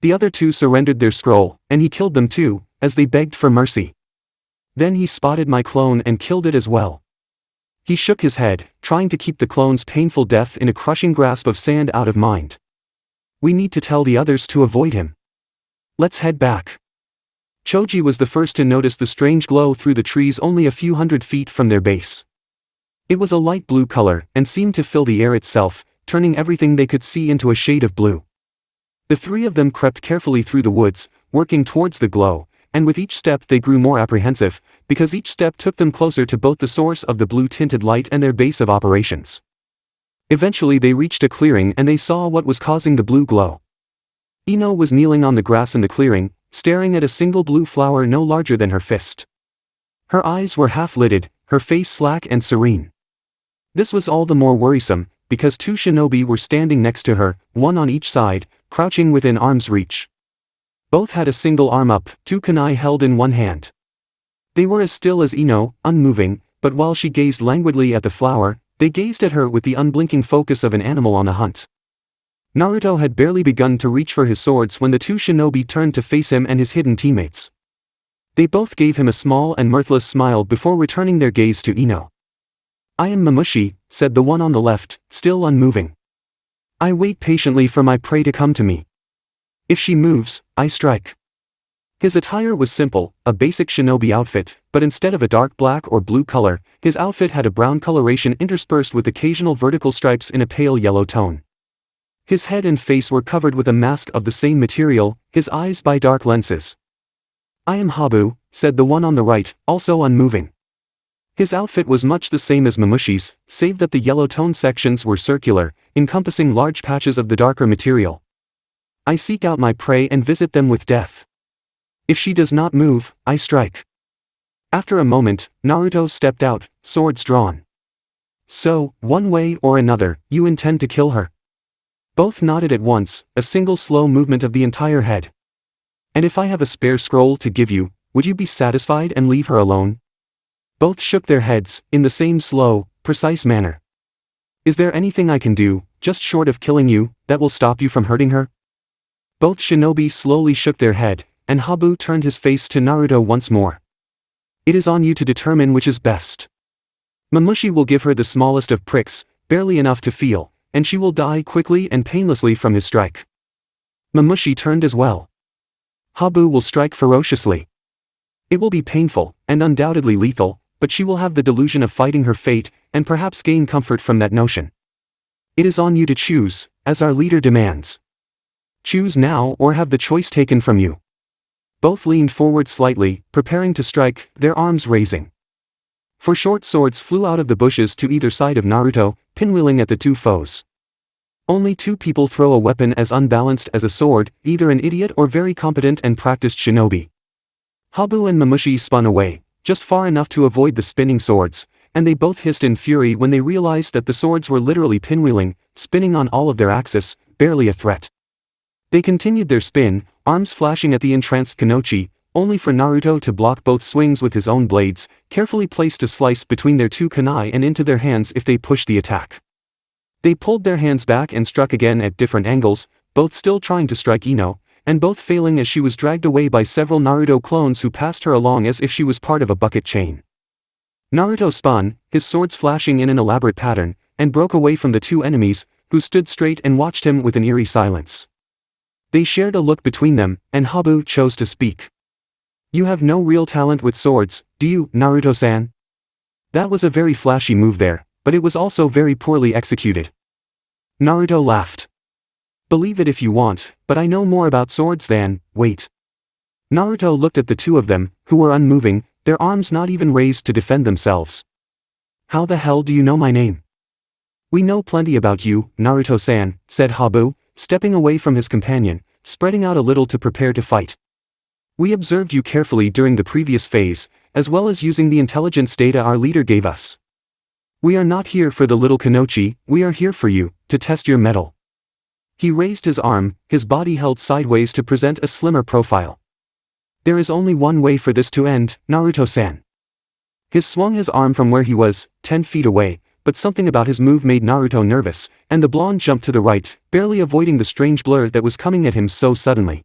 The other 2 surrendered their scroll, and he killed them too, as they begged for mercy. Then he spotted my clone and killed it as well. He shook his head, trying to keep the clone's painful death in a crushing grasp of sand out of mind. We need to tell the others to avoid him. Let's head back. Choji was the first to notice the strange glow through the trees only a few hundred feet from their base. It was a light blue color, and seemed to fill the air itself, turning everything they could see into a shade of blue. The 3 of them crept carefully through the woods, working towards the glow, and with each step they grew more apprehensive, because each step took them closer to both the source of the blue-tinted light and their base of operations. Eventually they reached a clearing and they saw what was causing the blue glow. Ino was kneeling on the grass in the clearing, staring at a single blue flower no larger than her fist. Her eyes were half-lidded, her face slack and serene. This was all the more worrisome, because 2 shinobi were standing next to her, 1 on each side, crouching within arm's reach. Both had a single arm up, 2 kunai held in one hand. They were as still as Ino, unmoving, but while she gazed languidly at the flower, they gazed at her with the unblinking focus of an animal on a hunt. Naruto had barely begun to reach for his swords when the 2 shinobi turned to face him and his hidden teammates. They both gave him a small and mirthless smile before returning their gaze to Ino. I am Mamushi, said the one on the left, still unmoving. I wait patiently for my prey to come to me. If she moves, I strike. His attire was simple, a basic shinobi outfit, but instead of a dark black or blue color, his outfit had a brown coloration interspersed with occasional vertical stripes in a pale yellow tone. His head and face were covered with a mask of the same material, his eyes by dark lenses. I am Habu, said the one on the right, also unmoving. His outfit was much the same as Mamushi's, save that the yellow tone sections were circular, encompassing large patches of the darker material. I seek out my prey and visit them with death. If she does not move, I strike. After a moment, Naruto stepped out, swords drawn. So, one way or another, you intend to kill her? Both nodded at once, a single slow movement of the entire head. And if I have a spare scroll to give you, would you be satisfied and leave her alone? Both shook their heads, in the same slow, precise manner. Is there anything I can do, just short of killing you, that will stop you from hurting her? Both shinobi slowly shook their head, and Habu turned his face to Naruto once more. It is on you to determine which is best. Mamushi will give her the smallest of pricks, barely enough to feel, and she will die quickly and painlessly from his strike. Mamushi turned as well. Habu will strike ferociously. It will be painful, and undoubtedly lethal, but she will have the delusion of fighting her fate, and perhaps gain comfort from that notion. It is on you to choose, as our leader demands. Choose now or have the choice taken from you. Both leaned forward slightly, preparing to strike, their arms raising. For short swords flew out of the bushes to either side of Naruto, pinwheeling at the two foes. Only two people throw a weapon as unbalanced as a sword, either an idiot or very competent and practiced shinobi. Habu and Mamushi spun away, just far enough to avoid the spinning swords, and they both hissed in fury when they realized that the swords were literally pinwheeling, spinning on all of their axis, barely a threat. They continued their spin, arms flashing at the entranced Kanochi, only for Naruto to block both swings with his own blades, carefully placed to slice between their two kunai and into their hands if they pushed the attack. They pulled their hands back and struck again at different angles, both still trying to strike Ino, and both failing as she was dragged away by several Naruto clones who passed her along as if she was part of a bucket chain. Naruto spun, his swords flashing in an elaborate pattern, and broke away from the two enemies, who stood straight and watched him with an eerie silence. They shared a look between them, and Habu chose to speak. You have no real talent with swords, do you, Naruto-san? That was a very flashy move there, but it was also very poorly executed. Naruto laughed. Believe it if you want, but I know more about swords than, wait. Naruto looked at the two of them, who were unmoving, their arms not even raised to defend themselves. How the hell do you know my name? We know plenty about you, Naruto-san, said Habu, stepping away from his companion, spreading out a little to prepare to fight. We observed you carefully during the previous phase, as well as using the intelligence data our leader gave us. We are not here for the little Kanochi, we are here for you, to test your mettle. He raised his arm, his body held sideways to present a slimmer profile. There is only one way for this to end, Naruto-san. He swung his arm from where he was, 10 feet away, but something about his move made Naruto nervous, and the blonde jumped to the right, barely avoiding the strange blur that was coming at him so suddenly.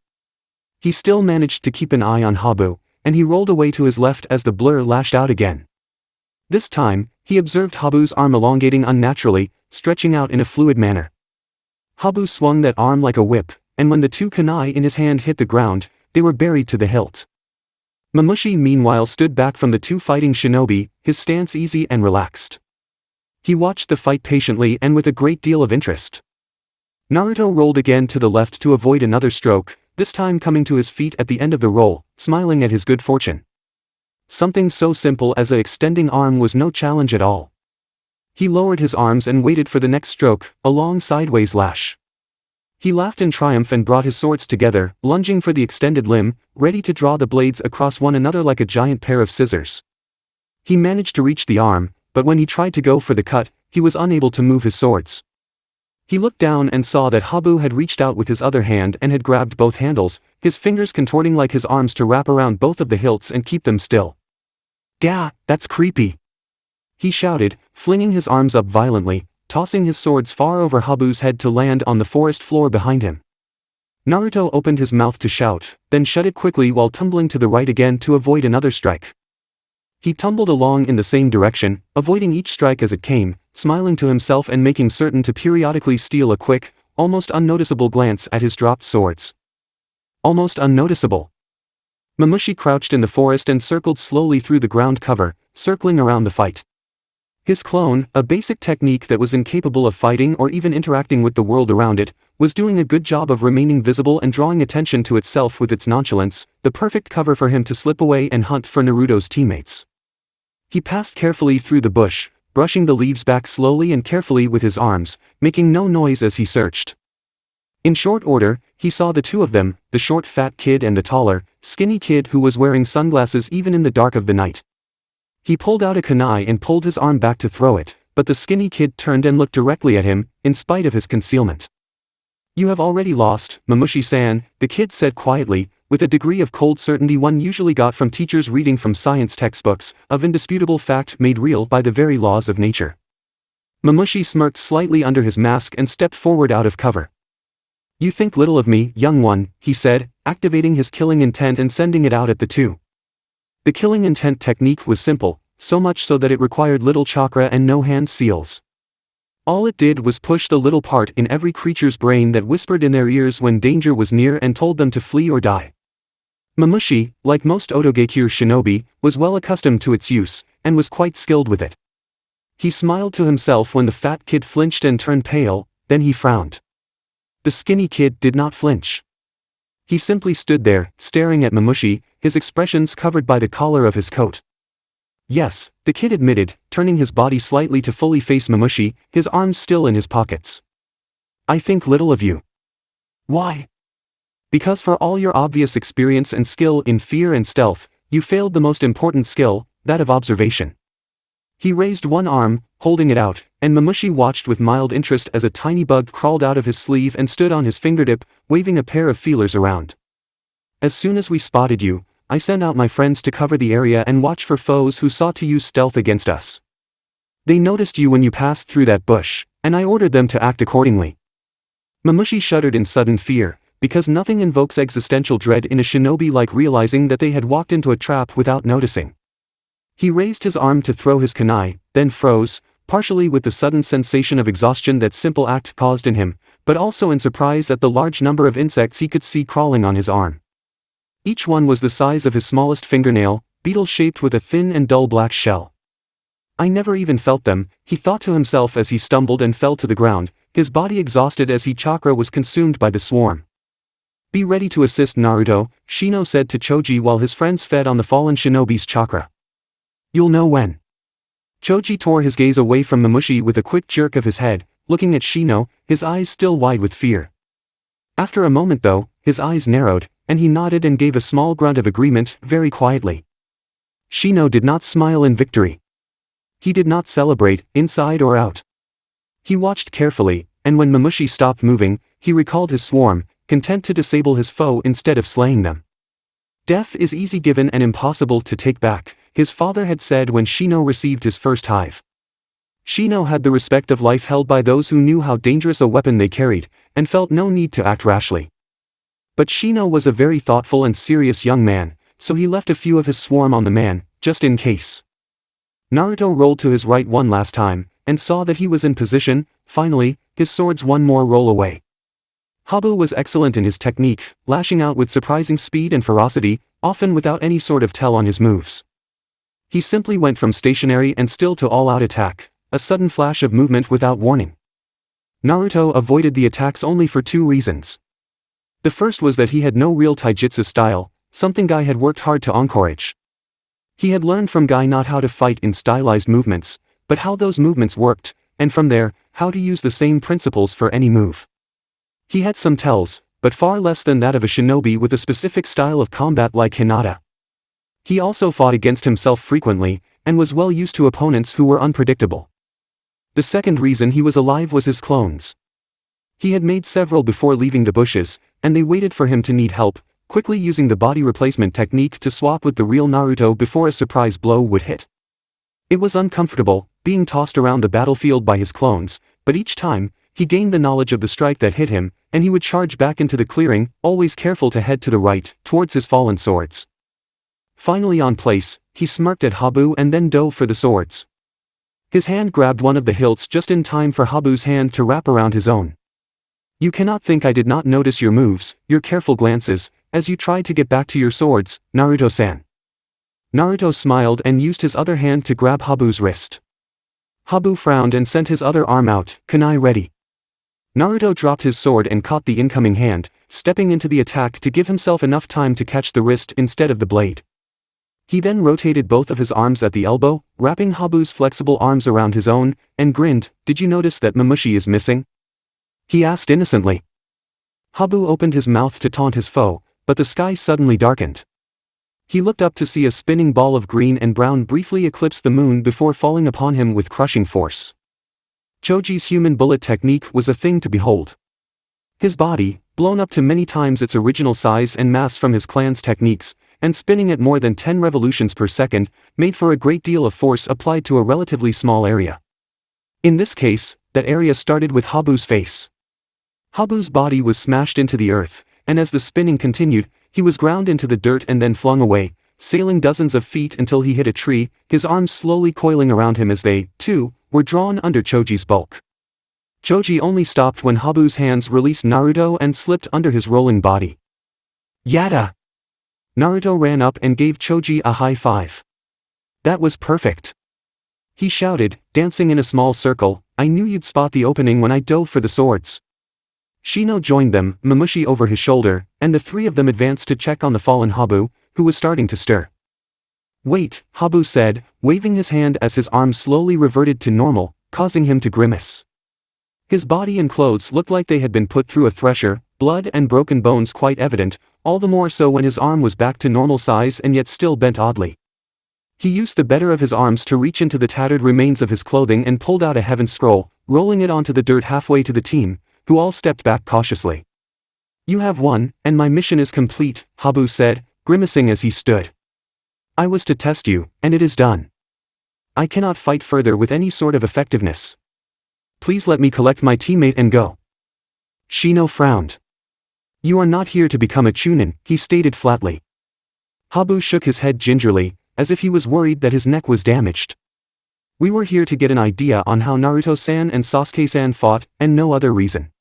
He still managed to keep an eye on Habu, and he rolled away to his left as the blur lashed out again. This time, he observed Habu's arm elongating unnaturally, stretching out in a fluid manner. Habu swung that arm like a whip, and when the two kunai in his hand hit the ground, they were buried to the hilt. Mamushi meanwhile stood back from the two fighting shinobi, his stance easy and relaxed. He watched the fight patiently and with a great deal of interest. Naruto rolled again to the left to avoid another stroke, this time coming to his feet at the end of the roll, smiling at his good fortune. Something so simple as a extending arm was no challenge at all. He lowered his arms and waited for the next stroke, a long sideways lash. He laughed in triumph and brought his swords together, lunging for the extended limb, ready to draw the blades across one another like a giant pair of scissors. He managed to reach the arm, but when he tried to go for the cut, he was unable to move his swords. He looked down and saw that Habu had reached out with his other hand and had grabbed both handles, his fingers contorting like his arms to wrap around both of the hilts and keep them still. Gah, that's creepy! He shouted, flinging his arms up violently, tossing his swords far over Habu's head to land on the forest floor behind him. Naruto opened his mouth to shout, then shut it quickly while tumbling to the right again to avoid another strike. He tumbled along in the same direction, avoiding each strike as it came, smiling to himself and making certain to periodically steal a quick, almost unnoticeable glance at his dropped swords. Almost unnoticeable. Mamushi crouched in the forest and circled slowly through the ground cover, circling around the fight. His clone, a basic technique that was incapable of fighting or even interacting with the world around it, was doing a good job of remaining visible and drawing attention to itself with its nonchalance, the perfect cover for him to slip away and hunt for Naruto's teammates. He passed carefully through the bush, brushing the leaves back slowly and carefully with his arms, making no noise as he searched. In short order, he saw the two of them, the short fat kid and the taller, skinny kid who was wearing sunglasses even in the dark of the night. He pulled out a kunai and pulled his arm back to throw it, but the skinny kid turned and looked directly at him, in spite of his concealment. "You have already lost, Mamushi-san," the kid said quietly, with a degree of cold certainty one usually got from teachers reading from science textbooks, of indisputable fact made real by the very laws of nature. Mamushi smirked slightly under his mask and stepped forward out of cover. "You think little of me, young one," he said, activating his killing intent and sending it out at the two. The killing intent technique was simple, so much so that it required little chakra and no hand seals. All it did was push the little part in every creature's brain that whispered in their ears when danger was near and told them to flee or die. Mamushi, like most Otogekure shinobi, was well accustomed to its use, and was quite skilled with it. He smiled to himself when the fat kid flinched and turned pale, then he frowned. The skinny kid did not flinch. He simply stood there, staring at Mamushi, his expressions covered by the collar of his coat. "Yes," the kid admitted, turning his body slightly to fully face Mamushi, his arms still in his pockets. "I think little of you." "Why?" "Because for all your obvious experience and skill in fear and stealth, you failed the most important skill, that of observation." He raised one arm, holding it out, and Mamushi watched with mild interest as a tiny bug crawled out of his sleeve and stood on his fingertip, waving a pair of feelers around. "As soon as we spotted you, I sent out my friends to cover the area and watch for foes who sought to use stealth against us. They noticed you when you passed through that bush, and I ordered them to act accordingly." Mamushi shuddered in sudden fear, because nothing invokes existential dread in a shinobi like realizing that they had walked into a trap without noticing. He raised his arm to throw his kunai, then froze, partially with the sudden sensation of exhaustion that simple act caused in him, but also in surprise at the large number of insects he could see crawling on his arm. Each one was the size of his smallest fingernail, beetle-shaped with a thin and dull black shell. "I never even felt them," he thought to himself as he stumbled and fell to the ground, his body exhausted as his chakra was consumed by the swarm. "Be ready to assist Naruto," Shino said to Choji while his friends fed on the fallen shinobi's chakra. "You'll know when." Choji tore his gaze away from Mamushi with a quick jerk of his head, looking at Shino, his eyes still wide with fear. After a moment though, his eyes narrowed, and he nodded and gave a small grunt of agreement, very quietly. Shino did not smile in victory. He did not celebrate, inside or out. He watched carefully, and when Mamushi stopped moving, he recalled his swarm, content to disable his foe instead of slaying them. "Death is easy given and impossible to take back," his father had said when Shino received his first hive. Shino had the respect of life held by those who knew how dangerous a weapon they carried, and felt no need to act rashly. But Shino was a very thoughtful and serious young man, so he left a few of his swarm on the man, just in case. Naruto rolled to his right one last time, and saw that he was in position. Finally, his swords one more roll away. Habu was excellent in his technique, lashing out with surprising speed and ferocity, often without any sort of tell on his moves. He simply went from stationary and still to all-out attack, a sudden flash of movement without warning. Naruto avoided the attacks only for two reasons. The first was that he had no real taijutsu style, something Guy had worked hard to encourage. He had learned from Guy not how to fight in stylized movements, but how those movements worked, and from there, how to use the same principles for any move. He had some tells, but far less than that of a shinobi with a specific style of combat like Hinata. He also fought against himself frequently, and was well used to opponents who were unpredictable. The second reason he was alive was his clones. He had made several before leaving the bushes, and they waited for him to need help, quickly using the body replacement technique to swap with the real Naruto before a surprise blow would hit. It was uncomfortable, being tossed around the battlefield by his clones, but each time, he gained the knowledge of the strike that hit him, and he would charge back into the clearing, always careful to head to the right, towards his fallen swords. Finally on place, he smirked at Habu and then dove for the swords. His hand grabbed one of the hilts just in time for Habu's hand to wrap around his own. "You cannot think I did not notice your moves, your careful glances, as you tried to get back to your swords, Naruto-san." Naruto smiled and used his other hand to grab Habu's wrist. Habu frowned and sent his other arm out, kunai ready. Naruto dropped his sword and caught the incoming hand, stepping into the attack to give himself enough time to catch the wrist instead of the blade. He then rotated both of his arms at the elbow, wrapping Habu's flexible arms around his own, and grinned. "Did you notice that Mamushi is missing?" he asked innocently. Habu opened his mouth to taunt his foe, but the sky suddenly darkened. He looked up to see a spinning ball of green and brown briefly eclipse the moon before falling upon him with crushing force. Choji's human bullet technique was a thing to behold. His body, blown up to many times its original size and mass from his clan's techniques, and spinning at more than 10 revolutions per second, made for a great deal of force applied to a relatively small area. In this case, that area started with Habu's face. Habu's body was smashed into the earth, and as the spinning continued, he was ground into the dirt and then flung away, sailing dozens of feet until he hit a tree, his arms slowly coiling around him as they, too, were drawn under Choji's bulk. Choji only stopped when Habu's hands released Naruto and slipped under his rolling body. "Yada!" Naruto ran up and gave Choji a high five. "That was perfect!" he shouted, dancing in a small circle. "I knew you'd spot the opening when I dove for the swords." Shino joined them, Mamushi over his shoulder, and the three of them advanced to check on the fallen Habu, who was starting to stir. "Wait," Habu said, waving his hand as his arm slowly reverted to normal, causing him to grimace. His body and clothes looked like they had been put through a thresher, blood and broken bones quite evident, all the more so when his arm was back to normal size and yet still bent oddly. He used the better of his arms to reach into the tattered remains of his clothing and pulled out a heaven scroll, rolling it onto the dirt halfway to the team, who all stepped back cautiously. "You have won, and my mission is complete," Habu said, grimacing as he stood. "I was to test you, and it is done. I cannot fight further with any sort of effectiveness. Please let me collect my teammate and go." Shino frowned. "You are not here to become a chunin," he stated flatly. Habu shook his head gingerly, as if he was worried that his neck was damaged. "We were here to get an idea on how Naruto-san and Sasuke-san fought, and no other reason.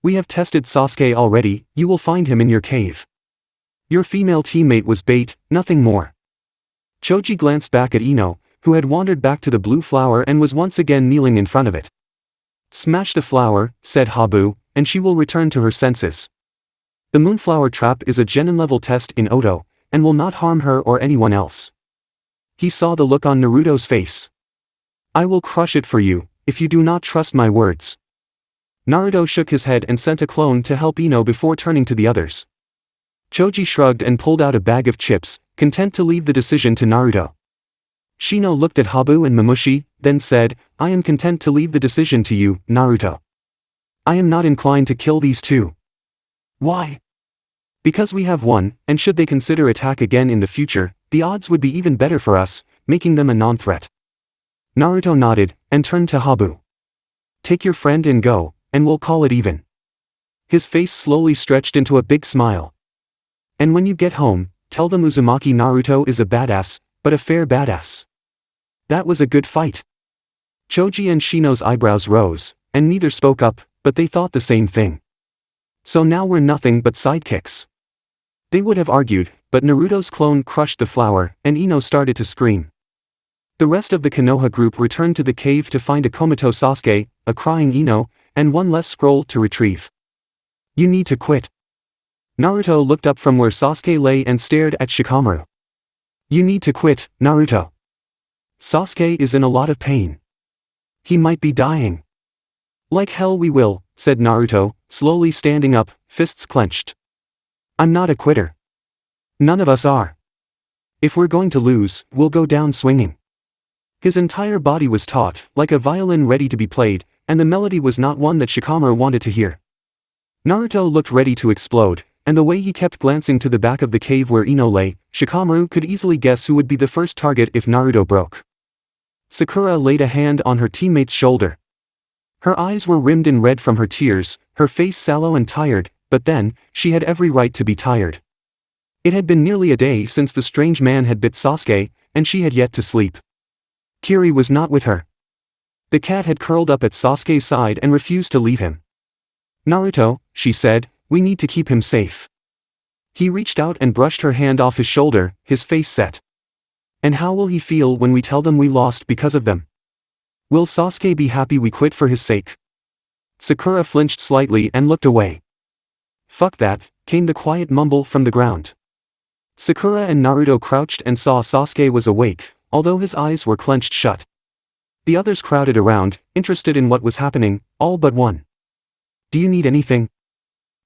We have tested Sasuke already, you will find him in your cave. Your female teammate was bait, nothing more." Choji glanced back at Ino, who had wandered back to the blue flower and was once again kneeling in front of it. "Smash the flower," said Habu, "and she will return to her senses. The Moonflower Trap is a genin-level test in Oto, and will not harm her or anyone else." He saw the look on Naruto's face. "I will crush it for you, if you do not trust my words." Naruto shook his head and sent a clone to help Ino before turning to the others. Choji shrugged and pulled out a bag of chips, content to leave the decision to Naruto. Shino looked at Habu and Mamushi, then said, "I am content to leave the decision to you, Naruto. I am not inclined to kill these two." "Why?" "Because we have won, and should they consider attack again in the future, the odds would be even better for us, making them a non-threat." Naruto nodded, and turned to Habu. "Take your friend and go, and we'll call it even." His face slowly stretched into a big smile. "And when you get home, tell them Uzumaki Naruto is a badass, but a fair badass. That was a good fight." Choji and Shino's eyebrows rose, and neither spoke up, but they thought the same thing. "So now we're nothing but sidekicks." They would have argued, but Naruto's clone crushed the flower, and Ino started to scream. The rest of the Konoha group returned to the cave to find a comatose Sasuke, a crying Ino, and one less scroll to retrieve. "You need to quit." Naruto looked up from where Sasuke lay and stared at Shikamaru. "You need to quit, Naruto. Sasuke is in a lot of pain. He might be dying." "Like hell we will," said Naruto, slowly standing up, fists clenched. "I'm not a quitter. None of us are. If we're going to lose, we'll go down swinging." His entire body was taut, like a violin ready to be played, and the melody was not one that Shikamaru wanted to hear. Naruto looked ready to explode, and the way he kept glancing to the back of the cave where Ino lay, Shikamaru could easily guess who would be the first target if Naruto broke. Sakura laid a hand on her teammate's shoulder. Her eyes were rimmed in red from her tears, her face sallow and tired, but then, she had every right to be tired. It had been nearly a day since the strange man had bit Sasuke, and she had yet to sleep. Kiri was not with her. The cat had curled up at Sasuke's side and refused to leave him. "Naruto," she said, "we need to keep him safe." He reached out and brushed her hand off his shoulder, his face set. "And how will he feel when we tell them we lost because of them? Will Sasuke be happy we quit for his sake?" Sakura flinched slightly and looked away. "Fuck that," came the quiet mumble from the ground. Sakura and Naruto crouched and saw Sasuke was awake, although his eyes were clenched shut. The others crowded around, interested in what was happening, all but one. "Do you need anything?"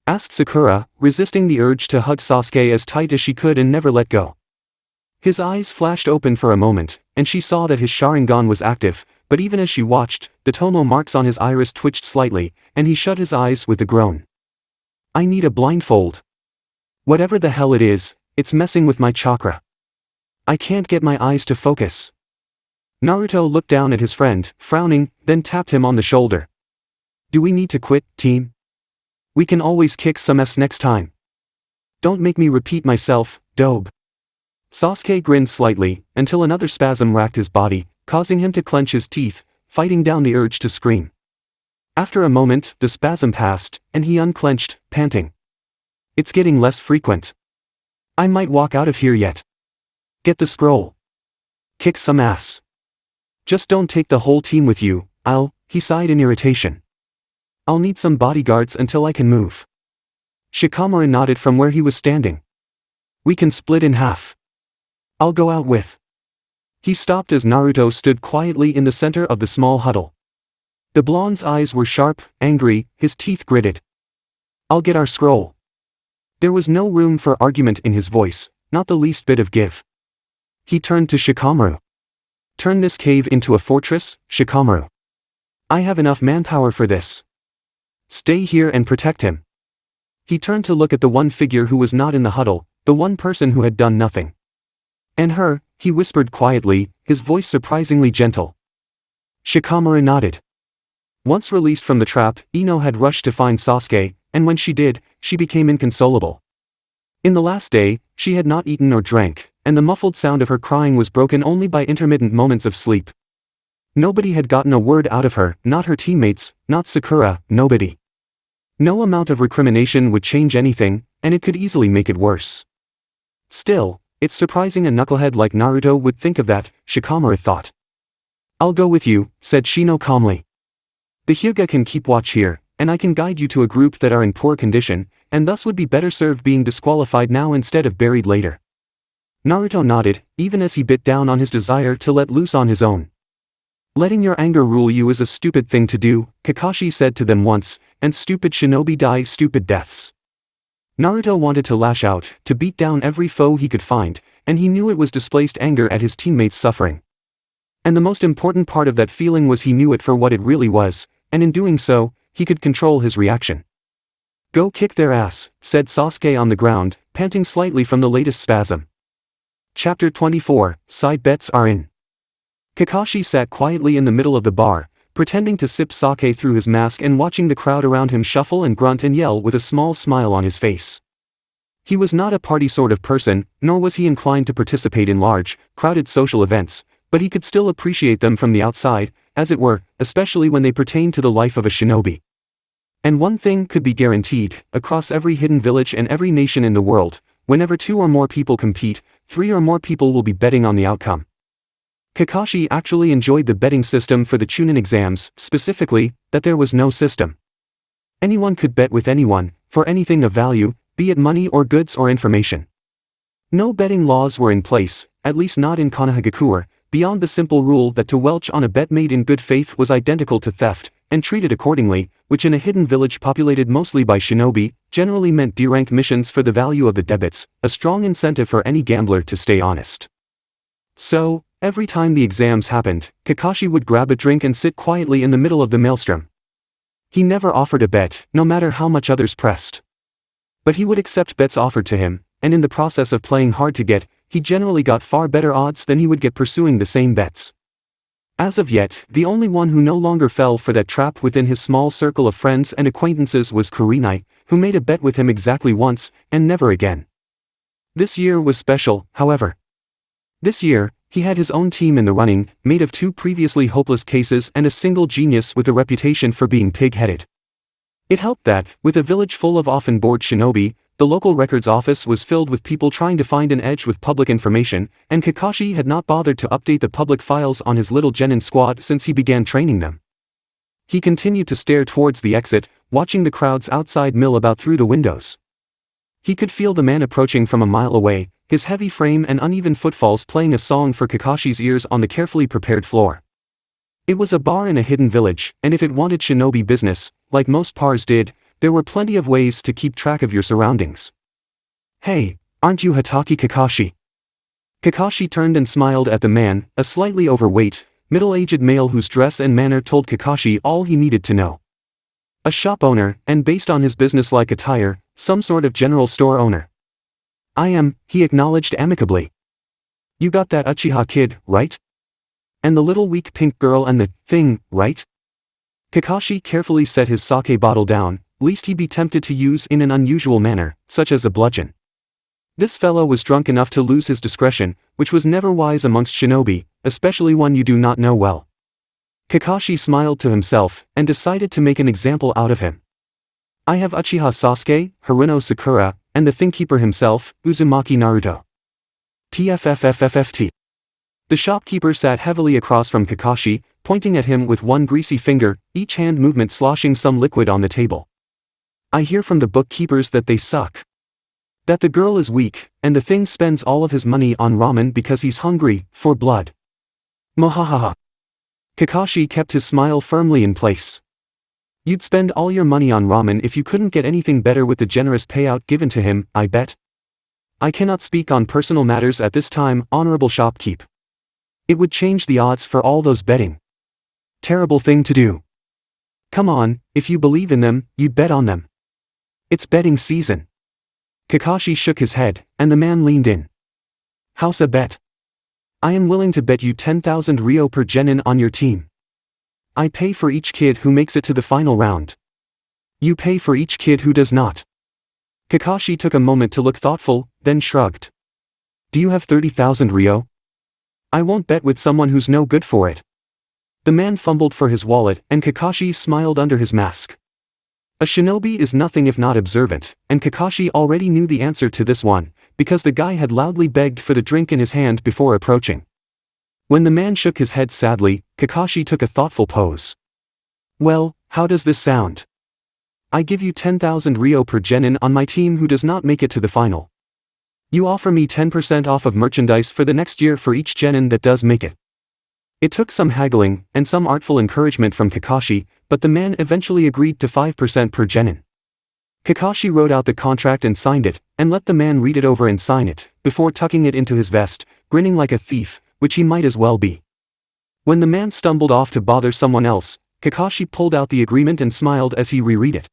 asked Sakura, resisting the urge to hug Sasuke as tight as she could and never let go. His eyes flashed open for a moment, and she saw that his Sharingan was active, but even as she watched, the tomo marks on his iris twitched slightly, and he shut his eyes with a groan. "I need a blindfold. Whatever the hell it is, it's messing with my chakra. I can't get my eyes to focus." Naruto looked down at his friend, frowning, then tapped him on the shoulder. "Do we need to quit, team? We can always kick some ass next time. Don't make me repeat myself, dobe." Sasuke grinned slightly, until another spasm racked his body, causing him to clench his teeth, fighting down the urge to scream. After a moment, the spasm passed, and he unclenched, panting. "It's getting less frequent. I might walk out of here yet. Get the scroll. Kick some ass. Just don't take the whole team with you, he sighed in irritation. "I'll need some bodyguards until I can move." Shikamaru nodded from where he was standing. "We can split in half. I'll go out with." He stopped as Naruto stood quietly in the center of the small huddle. The blonde's eyes were sharp, angry, his teeth gritted. "I'll get our scroll." There was no room for argument in his voice, not the least bit of give. He turned to Shikamaru. "Turn this cave into a fortress, Shikamaru. I have enough manpower for this. Stay here and protect him." He turned to look at the one figure who was not in the huddle, the one person who had done nothing. "And her," he whispered quietly, his voice surprisingly gentle. Shikamaru nodded. Once released from the trap, Ino had rushed to find Sasuke, and when she did, she became inconsolable. In the last day, she had not eaten or drank, and the muffled sound of her crying was broken only by intermittent moments of sleep. Nobody had gotten a word out of her, not her teammates, not Sakura, nobody. No amount of recrimination would change anything, and it could easily make it worse. Still, it's surprising a knucklehead like Naruto would think of that, Shikamaru thought. "I'll go with you," said Shino calmly. "The Hyuga can keep watch here, and I can guide you to a group that are in poor condition, and thus would be better served being disqualified now instead of buried later." Naruto nodded, even as he bit down on his desire to let loose on his own. "Letting your anger rule you is a stupid thing to do," Kakashi said to them once, "and stupid shinobi die stupid deaths." Naruto wanted to lash out, to beat down every foe he could find, and he knew it was displaced anger at his teammates' suffering. And the most important part of that feeling was he knew it for what it really was, and in doing so, he could control his reaction. "Go kick their ass," said Sasuke on the ground, panting slightly from the latest spasm. Chapter 24, Side Bets Are In. Kakashi sat quietly in the middle of the bar, pretending to sip sake through his mask and watching the crowd around him shuffle and grunt and yell with a small smile on his face. He was not a party sort of person, nor was he inclined to participate in large, crowded social events, but he could still appreciate them from the outside, as it were, especially when they pertained to the life of a shinobi. And one thing could be guaranteed, across every hidden village and every nation in the world, whenever 2 or more people compete, 3 or more people will be betting on the outcome. Kakashi actually enjoyed the betting system for the Chunin exams, specifically, that there was no system. Anyone could bet with anyone, for anything of value, be it money or goods or information. No betting laws were in place, at least not in Konohagakure, beyond the simple rule that to welch on a bet made in good faith was identical to theft, and treated accordingly, which in a hidden village populated mostly by shinobi, generally meant D-rank missions for the value of the debits, a strong incentive for any gambler to stay honest. So, every time the exams happened, Kakashi would grab a drink and sit quietly in the middle of the maelstrom. He never offered a bet, no matter how much others pressed. But he would accept bets offered to him, and in the process of playing hard to get, he generally got far better odds than he would get pursuing the same bets. As of yet, the only one who no longer fell for that trap within his small circle of friends and acquaintances was Kurenai, who made a bet with him exactly once, and never again. This year was special, however. This year, he had his own team in the running, made of 2 previously hopeless cases and a single genius with a reputation for being pig-headed. It helped that, with a village full of often bored shinobi, the local records office was filled with people trying to find an edge with public information, and Kakashi had not bothered to update the public files on his little genin squad since he began training them. He continued to stare towards the exit, watching the crowds outside mill about through the windows. He could feel the man approaching from a mile away, his heavy frame and uneven footfalls playing a song for Kakashi's ears on the carefully prepared floor. It was a bar in a hidden village, and if it wanted shinobi business, like most bars did, there were plenty of ways to keep track of your surroundings. "Hey, aren't you Hatake Kakashi?" Kakashi turned and smiled at the man, a slightly overweight, middle-aged male whose dress and manner told Kakashi all he needed to know. A shop owner, and based on his business-like attire, some sort of general store owner. "I am," he acknowledged amicably. "You got that Uchiha kid, right? And the little weak pink girl and the thing, right?" Kakashi carefully set his sake bottle down, lest he be tempted to use in an unusual manner, such as a bludgeon. This fellow was drunk enough to lose his discretion, which was never wise amongst shinobi, especially one you do not know well. Kakashi smiled to himself, and decided to make an example out of him. "I have Uchiha Sasuke, Haruno Sakura, and the Thingkeeper himself, Uzumaki Naruto. PFFFFFT. The shopkeeper sat heavily across from Kakashi, pointing at him with one greasy finger, each hand movement sloshing some liquid on the table. "I hear from the bookkeepers that they suck. That the girl is weak, and the thing spends all of his money on ramen because he's hungry, for blood." Mohahaha. Kakashi kept his smile firmly in place. "You'd spend all your money on ramen if you couldn't get anything better with the generous payout given to him, I bet. I cannot speak on personal matters at this time, honorable shopkeep. It would change the odds for all those betting. Terrible thing to do. Come on, if you believe in them, you'd bet on them. It's betting season." Kakashi shook his head, and the man leaned in. "How's a bet? I am willing to bet you 10,000 Ryo per genin on your team. I pay for each kid who makes it to the final round. You pay for each kid who does not." Kakashi took a moment to look thoughtful, then shrugged. "Do you have 30,000 Ryo? I won't bet with someone who's no good for it." The man fumbled for his wallet, and Kakashi smiled under his mask. A shinobi is nothing if not observant, and Kakashi already knew the answer to this one, because the guy had loudly begged for the drink in his hand before approaching. When the man shook his head sadly, Kakashi took a thoughtful pose. "Well, how does this sound? I give you 10,000 Ryo per genin on my team who does not make it to the final. You offer me 10% off of merchandise for the next year for each genin that does make it." It took some haggling, and some artful encouragement from Kakashi, but the man eventually agreed to 5% per genin. Kakashi wrote out the contract and signed it, and let the man read it over and sign it, before tucking it into his vest, grinning like a thief, which he might as well be. When the man stumbled off to bother someone else, Kakashi pulled out the agreement and smiled as he reread it.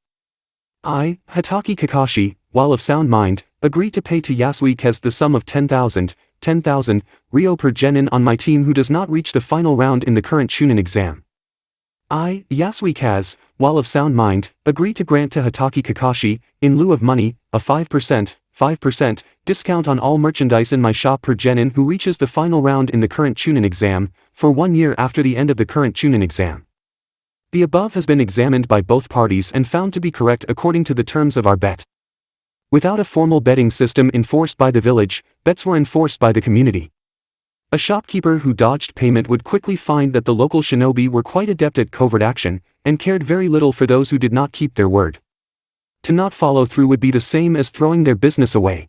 "I, Hatake Kakashi, while of sound mind, agree to pay to Yasuike the sum of 10,000 Ryo per genin on my team who does not reach the final round in the current Chunin exam. I, Yasuike, while of sound mind, agree to grant to Hatake Kakashi, in lieu of money, a 5% discount on all merchandise in my shop per genin who reaches the final round in the current Chunin exam, for 1 year after the end of the current Chunin exam. The above has been examined by both parties and found to be correct according to the terms of our bet." Without a formal betting system enforced by the village, bets were enforced by the community. A shopkeeper who dodged payment would quickly find that the local shinobi were quite adept at covert action, and cared very little for those who did not keep their word. To not follow through would be the same as throwing their business away.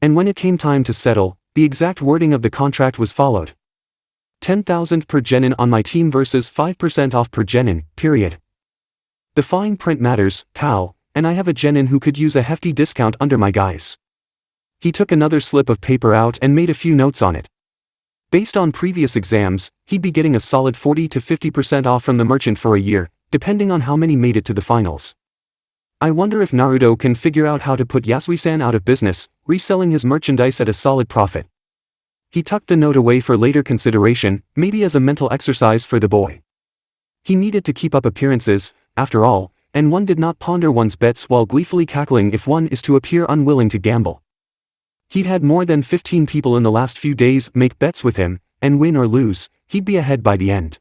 And when it came time to settle, the exact wording of the contract was followed. 10,000 per genin on my team versus 5% off per genin, period. The fine print matters, pal, and I have a genin who could use a hefty discount under my guise. He took another slip of paper out and made a few notes on it. Based on previous exams, he'd be getting a solid 40 to 50% off from the merchant for a year, depending on how many made it to the finals. I wonder if Naruto can figure out how to put Yasui-san out of business, reselling his merchandise at a solid profit. He tucked the note away for later consideration, maybe as a mental exercise for the boy. He needed to keep up appearances, after all, and one did not ponder one's bets while gleefully cackling if one is to appear unwilling to gamble. He'd had more than 15 people in the last few days make bets with him, and win or lose, he'd be ahead by the end.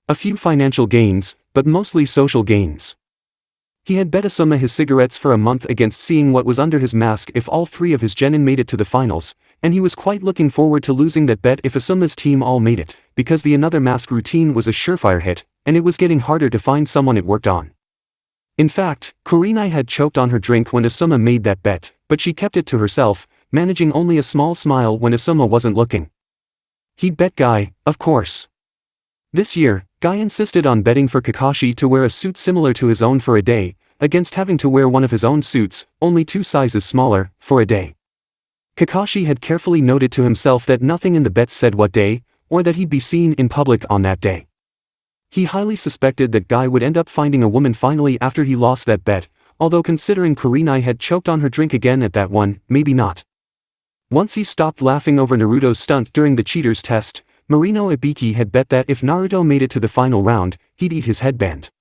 A few financial gains, but mostly social gains. He had bet Asuma his cigarettes for a month against seeing what was under his mask if all 3 of his genin made it to the finals, and he was quite looking forward to losing that bet if Asuma's team all made it, because the another mask routine was a surefire hit, and it was getting harder to find someone it worked on. In fact, Kurenai had choked on her drink when Asuma made that bet, but she kept it to herself, managing only a small smile when Asuma wasn't looking. He'd bet Guy, of course. This year, Guy insisted on betting for Kakashi to wear a suit similar to his own for a day, against having to wear one of his own suits, only 2 sizes smaller, for a day. Kakashi had carefully noted to himself that nothing in the bets said what day, or that he'd be seen in public on that day. He highly suspected that Guy would end up finding a woman finally after he lost that bet, although considering Kurenai had choked on her drink again at that one, maybe not. Once he stopped laughing over Naruto's stunt during the cheaters test, Marino Ibiki had bet that if Naruto made it to the final round, he'd eat his headband.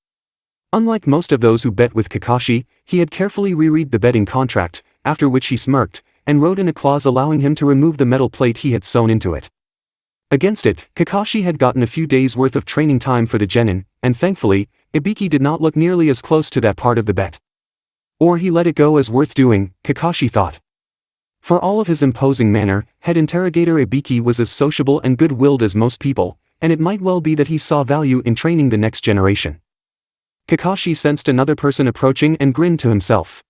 Unlike most of those who bet with Kakashi, he had carefully reread the betting contract, after which he smirked, and wrote in a clause allowing him to remove the metal plate he had sewn into it. Against it, Kakashi had gotten a few days' worth of training time for the genin, and thankfully, Ibiki did not look nearly as close to that part of the bet. Or he let it go as worth doing, Kakashi thought. For all of his imposing manner, head interrogator Ibiki was as sociable and good-willed as most people, and it might well be that he saw value in training the next generation. Kakashi sensed another person approaching and grinned to himself.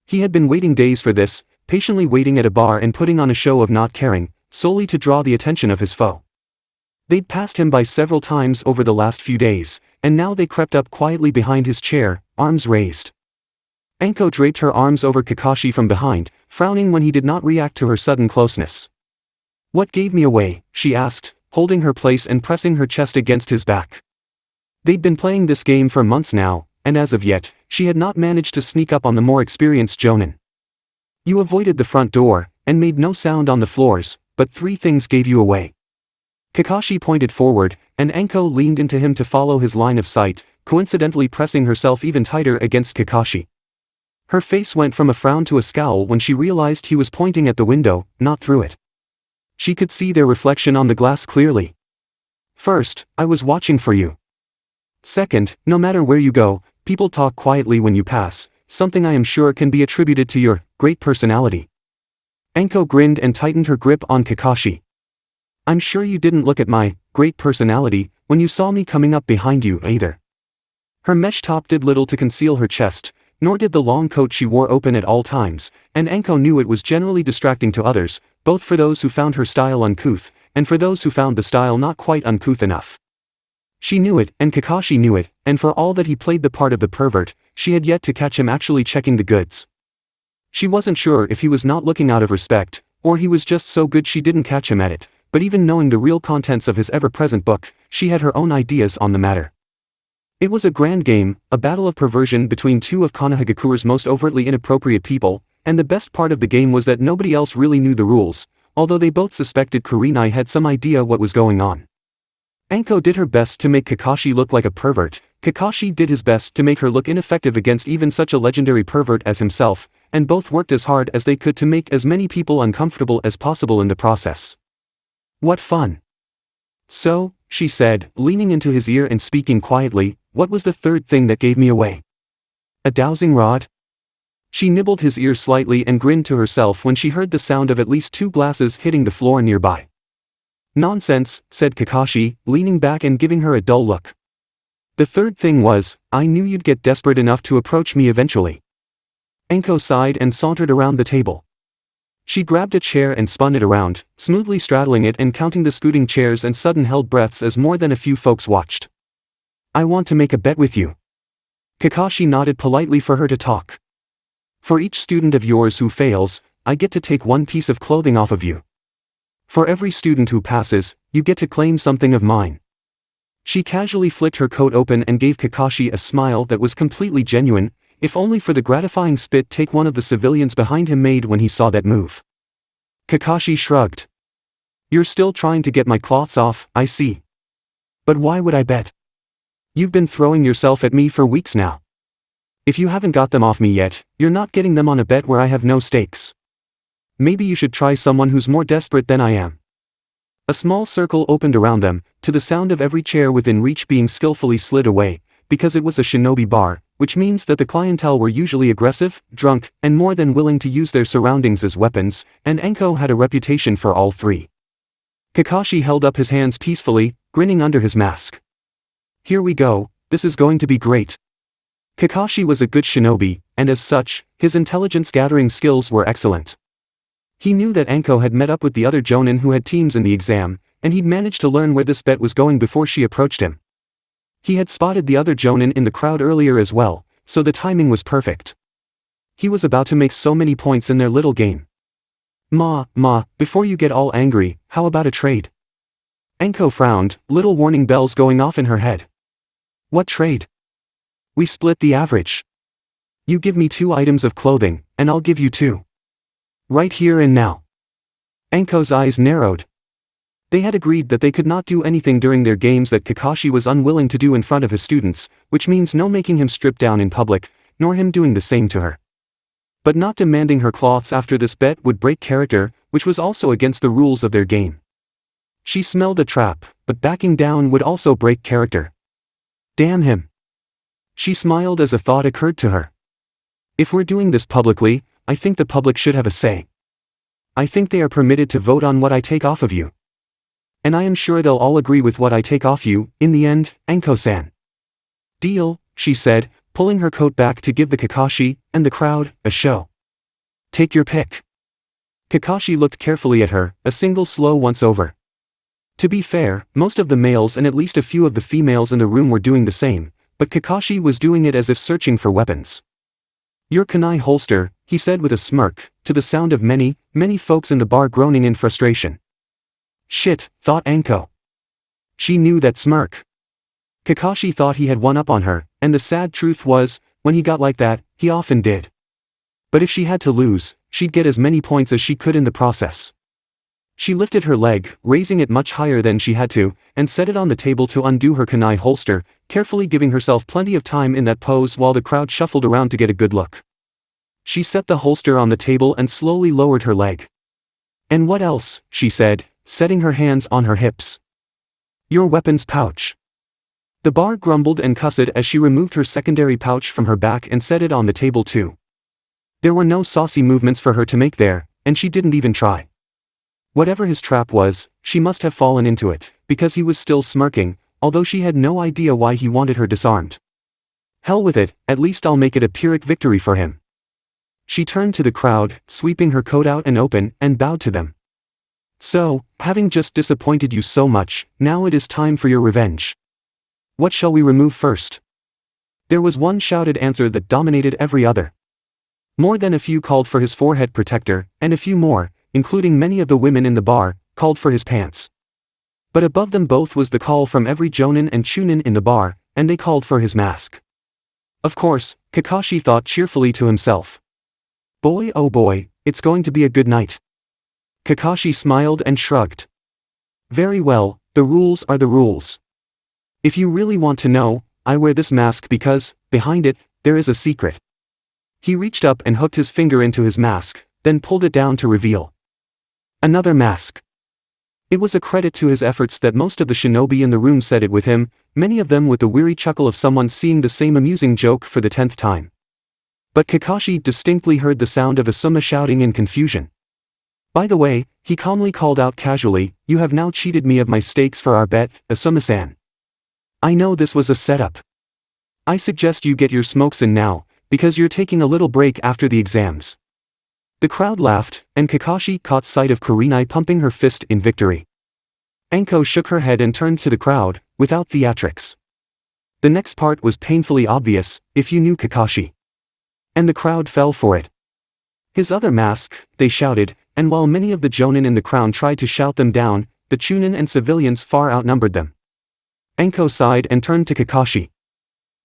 He had been waiting days for this, patiently waiting at a bar and putting on a show of not caring, solely to draw the attention of his foe. They'd passed him by several times over the last few days, and now they crept up quietly behind his chair, arms raised. Anko draped her arms over Kakashi from behind, frowning when he did not react to her sudden closeness. "What gave me away?" she asked, holding her place and pressing her chest against his back. They'd been playing this game for months now, and as of yet, she had not managed to sneak up on the more experienced jonin. "You avoided the front door, and made no sound on the floors, but 3 things gave you away." Kakashi pointed forward, and Anko leaned into him to follow his line of sight, coincidentally pressing herself even tighter against Kakashi. Her face went from a frown to a scowl when she realized he was pointing at the window, not through it. She could see their reflection on the glass clearly. "First, I was watching for you. Second, no matter where you go, people talk quietly when you pass, something I am sure can be attributed to your great personality." Anko grinned and tightened her grip on Kakashi. "I'm sure you didn't look at my great personality when you saw me coming up behind you either." Her mesh top did little to conceal her chest, nor did the long coat she wore open at all times, and Anko knew it was generally distracting to others, both for those who found her style uncouth, and for those who found the style not quite uncouth enough. She knew it, and Kakashi knew it, and for all that he played the part of the pervert, she had yet to catch him actually checking the goods. She wasn't sure if he was not looking out of respect, or he was just so good she didn't catch him at it, but even knowing the real contents of his ever-present book, she had her own ideas on the matter. It was a grand game, a battle of perversion between 2 of Konohagakure's most overtly inappropriate people, and the best part of the game was that nobody else really knew the rules, although they both suspected Kurenai had some idea what was going on. Anko did her best to make Kakashi look like a pervert, Kakashi did his best to make her look ineffective against even such a legendary pervert as himself, and both worked as hard as they could to make as many people uncomfortable as possible in the process. "What fun." "So," she said, leaning into his ear and speaking quietly, "what was the 3rd thing that gave me away?" "A dowsing rod?" She nibbled his ear slightly and grinned to herself when she heard the sound of at least 2 glasses hitting the floor nearby. "Nonsense," said Kakashi, leaning back and giving her a dull look. "The 3rd thing was, I knew you'd get desperate enough to approach me eventually." Anko sighed and sauntered around the table. She grabbed a chair and spun it around, smoothly straddling it and counting the scooting chairs and sudden held breaths as more than a few folks watched. "I want to make a bet with you." Kakashi nodded politely for her to talk. "For each student of yours who fails, I get to take 1 piece of clothing off of you. For every student who passes, you get to claim something of mine." She casually flicked her coat open and gave Kakashi a smile that was completely genuine, if only for the gratifying spit take one of the civilians behind him made when he saw that move. Kakashi shrugged. "You're still trying to get my cloths off, I see. But why would I bet? You've been throwing yourself at me for weeks now. If you haven't got them off me yet, you're not getting them on a bet where I have no stakes. Maybe you should try someone who's more desperate than I am." A small circle opened around them, to the sound of every chair within reach being skillfully slid away, because it was a shinobi bar, which means that the clientele were usually aggressive, drunk, and more than willing to use their surroundings as weapons, and Anko had a reputation for all 3. Kakashi held up his hands peacefully, grinning under his mask. Here we go, this is going to be great. Kakashi was a good shinobi, and as such, his intelligence-gathering skills were excellent. He knew that Anko had met up with the other jonin who had teams in the exam, and he'd managed to learn where this bet was going before she approached him. He had spotted the other jonin in the crowd earlier as well, so the timing was perfect. He was about to make so many points in their little game. Ma, before you get all angry, how about a trade? Anko frowned, little warning bells going off in her head. What trade? We split the average. You give me 2 items of clothing, and I'll give you 2. Right here and now. Anko's eyes narrowed. They had agreed that they could not do anything during their games that Kakashi was unwilling to do in front of his students, which means no making him strip down in public, nor him doing the same to her. But not demanding her cloths after this bet would break character, which was also against the rules of their game. She smelled a trap, but backing down would also break character. Damn him. She smiled as a thought occurred to her. If we're doing this publicly, I think the public should have a say. I think they are permitted to vote on what I take off of you. And I am sure they'll all agree with what I take off you, in the end, Anko-san. Deal, she said, pulling her coat back to give the Kakashi, and the crowd, a show. Take your pick. Kakashi looked carefully at her, a single slow once over. To be fair, most of the males and at least a few of the females in the room were doing the same, but Kakashi was doing it as if searching for weapons. Your kunai holster, he said with a smirk, to the sound of many folks in the bar groaning in frustration. Shit, thought Anko. She knew that smirk. Kakashi thought he had one up on her, and the sad truth was, when he got like that, he often did. But if she had to lose, she'd get as many points as she could in the process. She lifted her leg, raising it much higher than she had to, and set it on the table to undo her kunai holster, carefully giving herself plenty of time in that pose while the crowd shuffled around to get a good look. She set the holster on the table and slowly lowered her leg. And what else, she said, setting her hands on her hips. Your weapons pouch. The bar grumbled and cussed as she removed her secondary pouch from her back and set it on the table too. There were no saucy movements for her to make there, and she didn't even try. Whatever his trap was, she must have fallen into it, because he was still smirking, although she had no idea why he wanted her disarmed. Hell with it, at least I'll make it a Pyrrhic victory for him. She turned to the crowd, sweeping her coat out and open, and bowed to them. So, having just disappointed you so much, now it is time for your revenge. What shall we remove first? There was one shouted answer that dominated every other. More than a few called for his forehead protector, and a few more, including many of the women in the bar, called for his pants. But above them both was the call from every jonin and chunin in the bar, and they called for his mask. Of course, Kakashi thought cheerfully to himself. Boy oh boy, it's going to be a good night. Kakashi smiled and shrugged. Very well, the rules are the rules. If you really want to know, I wear this mask because, behind it, there is a secret. He reached up and hooked his finger into his mask, then pulled it down to reveal another mask. It was a credit to his efforts that most of the shinobi in the room said it with him, many of them with the weary chuckle of someone seeing the same amusing joke for the 10th time. But Kakashi distinctly heard the sound of Asuma shouting in confusion. By the way, he calmly called out casually, you have now cheated me of my stakes for our bet, Asuma-san. I know this was a setup. I suggest you get your smokes in now, because you're taking a little break after the exams. The crowd laughed, and Kakashi caught sight of Kurenai pumping her fist in victory. Anko shook her head and turned to the crowd, without theatrics. The next part was painfully obvious, if you knew Kakashi. And the crowd fell for it. His other mask, they shouted, and while many of the jonin in the crowd tried to shout them down, the chunin and civilians far outnumbered them. Anko sighed and turned to Kakashi.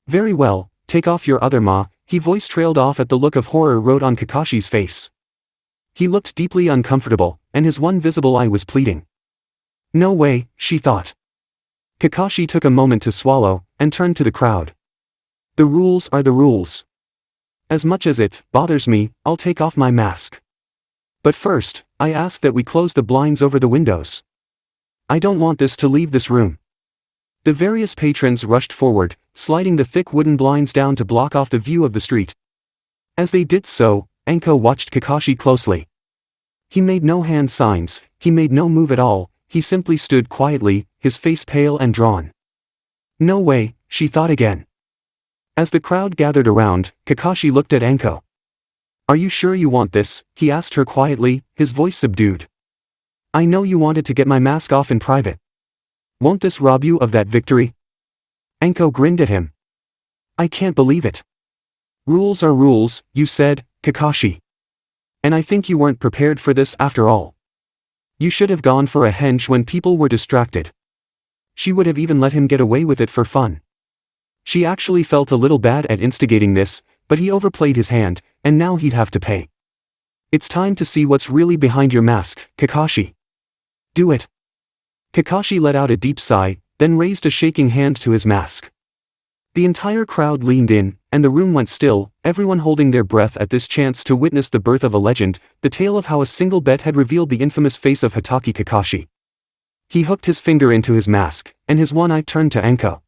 Very well, take off your other ma, his voice trailed off at the look of horror wrote on Kakashi's face. He looked deeply uncomfortable, and his one visible eye was pleading. No way, she thought. Kakashi took a moment to swallow, and turned to the crowd. The rules are the rules. As much as it bothers me, I'll take off my mask. But first, I ask that we close the blinds over the windows. I don't want this to leave this room. The various patrons rushed forward, sliding the thick wooden blinds down to block off the view of the street. As they did so, Anko watched Kakashi closely. He made no hand signs, he made no move at all, he simply stood quietly, his face pale and drawn. No way, she thought again. As the crowd gathered around, Kakashi looked at Anko. Are you sure you want this? He asked her quietly, his voice subdued. I know you wanted to get my mask off in private. Won't this rob you of that victory? Anko grinned at him. I can't believe it. Rules are rules, you said, Kakashi. And I think you weren't prepared for this after all. You should have gone for a hench when people were distracted. She would have even let him get away with it for fun. She actually felt a little bad at instigating this, but he overplayed his hand, and now he'd have to pay. It's time to see what's really behind your mask, Kakashi. Do it. Kakashi let out a deep sigh, then raised a shaking hand to his mask. The entire crowd leaned in, and the room went still, everyone holding their breath at this chance to witness the birth of a legend, the tale of how a single bet had revealed the infamous face of Hatake Kakashi. He hooked his finger into his mask, and his one eye turned to Anko.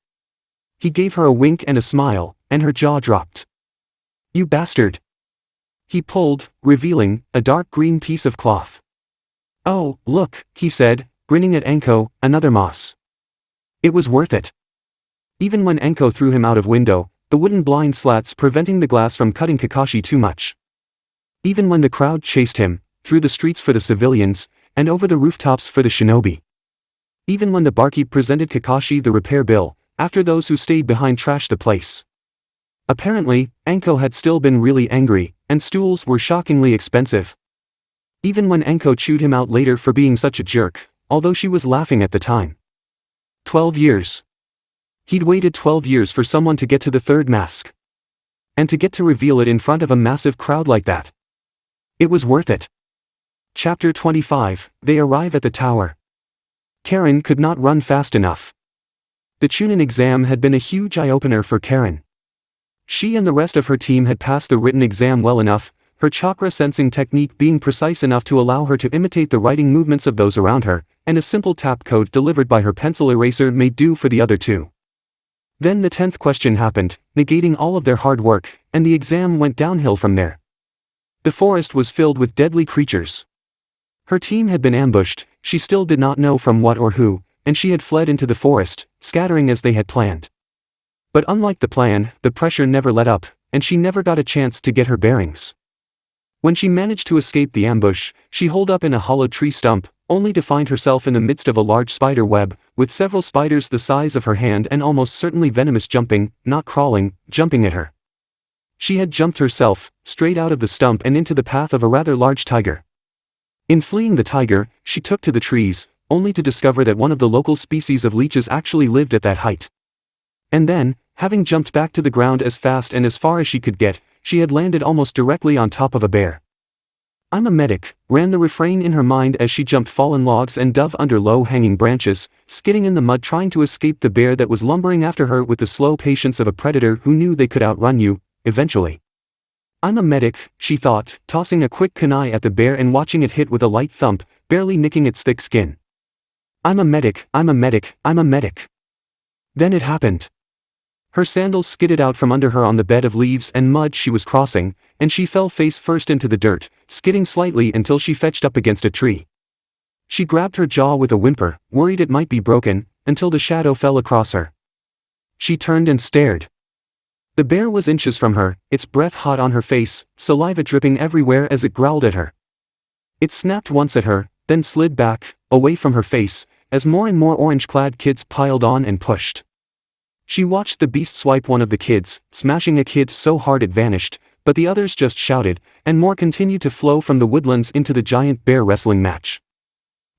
He gave her a wink and a smile, and her jaw dropped. You bastard! He pulled, revealing a dark green piece of cloth. Oh, look, he said, grinning at Anko, another moss. It was worth it. Even when Anko threw him out of window, the wooden blind slats preventing the glass from cutting Kakashi too much. Even when the crowd chased him, through the streets for the civilians, and over the rooftops for the shinobi. Even when the barkeep presented Kakashi the repair bill, after those who stayed behind trashed the place. Apparently, Anko had still been really angry, and stools were shockingly expensive. Even when Anko chewed him out later for being such a jerk, although she was laughing at the time. 12 years. He'd waited 12 years for someone to get to the third mask. And to get to reveal it in front of a massive crowd like that. It was worth it. Chapter 25, They arrive at the tower. Karen could not run fast enough. The Chunin exam had been a huge eye-opener for Karen. She and the rest of her team had passed the written exam well enough, her chakra sensing technique being precise enough to allow her to imitate the writing movements of those around her, and a simple tap code delivered by her pencil eraser made do for the other two. Then the 10th question happened, negating all of their hard work, and the exam went downhill from there. The forest was filled with deadly creatures. Her team had been ambushed, she still did not know from what or who, and she had fled into the forest, scattering as they had planned. But unlike the plan, the pressure never let up, and she never got a chance to get her bearings. When she managed to escape the ambush, she holed up in a hollow tree stump, only to find herself in the midst of a large spider web, with several spiders the size of her hand and almost certainly venomous jumping, not crawling, jumping at her. She had jumped herself, straight out of the stump and into the path of a rather large tiger. In fleeing the tiger, she took to the trees, only to discover that one of the local species of leeches actually lived at that height. And then, having jumped back to the ground as fast and as far as she could get, she had landed almost directly on top of a bear. I'm a medic, ran the refrain in her mind as she jumped fallen logs and dove under low-hanging branches, skidding in the mud trying to escape the bear that was lumbering after her with the slow patience of a predator who knew they could outrun you, eventually. I'm a medic, she thought, tossing a quick kunai at the bear and watching it hit with a light thump, barely nicking its thick skin. I'm a medic, I'm a medic, I'm a medic. Then it happened. Her sandals skidded out from under her on the bed of leaves and mud she was crossing, and she fell face first into the dirt, skidding slightly until she fetched up against a tree. She grabbed her jaw with a whimper, worried it might be broken, until the shadow fell across her. She turned and stared. The bear was inches from her, its breath hot on her face, saliva dripping everywhere as it growled at her. It snapped once at her, then slid back, away from her face, as more and more orange-clad kids piled on and pushed. She watched the beast swipe one of the kids, smashing a kid so hard it vanished, but the others just shouted, and more continued to flow from the woodlands into the giant bear wrestling match.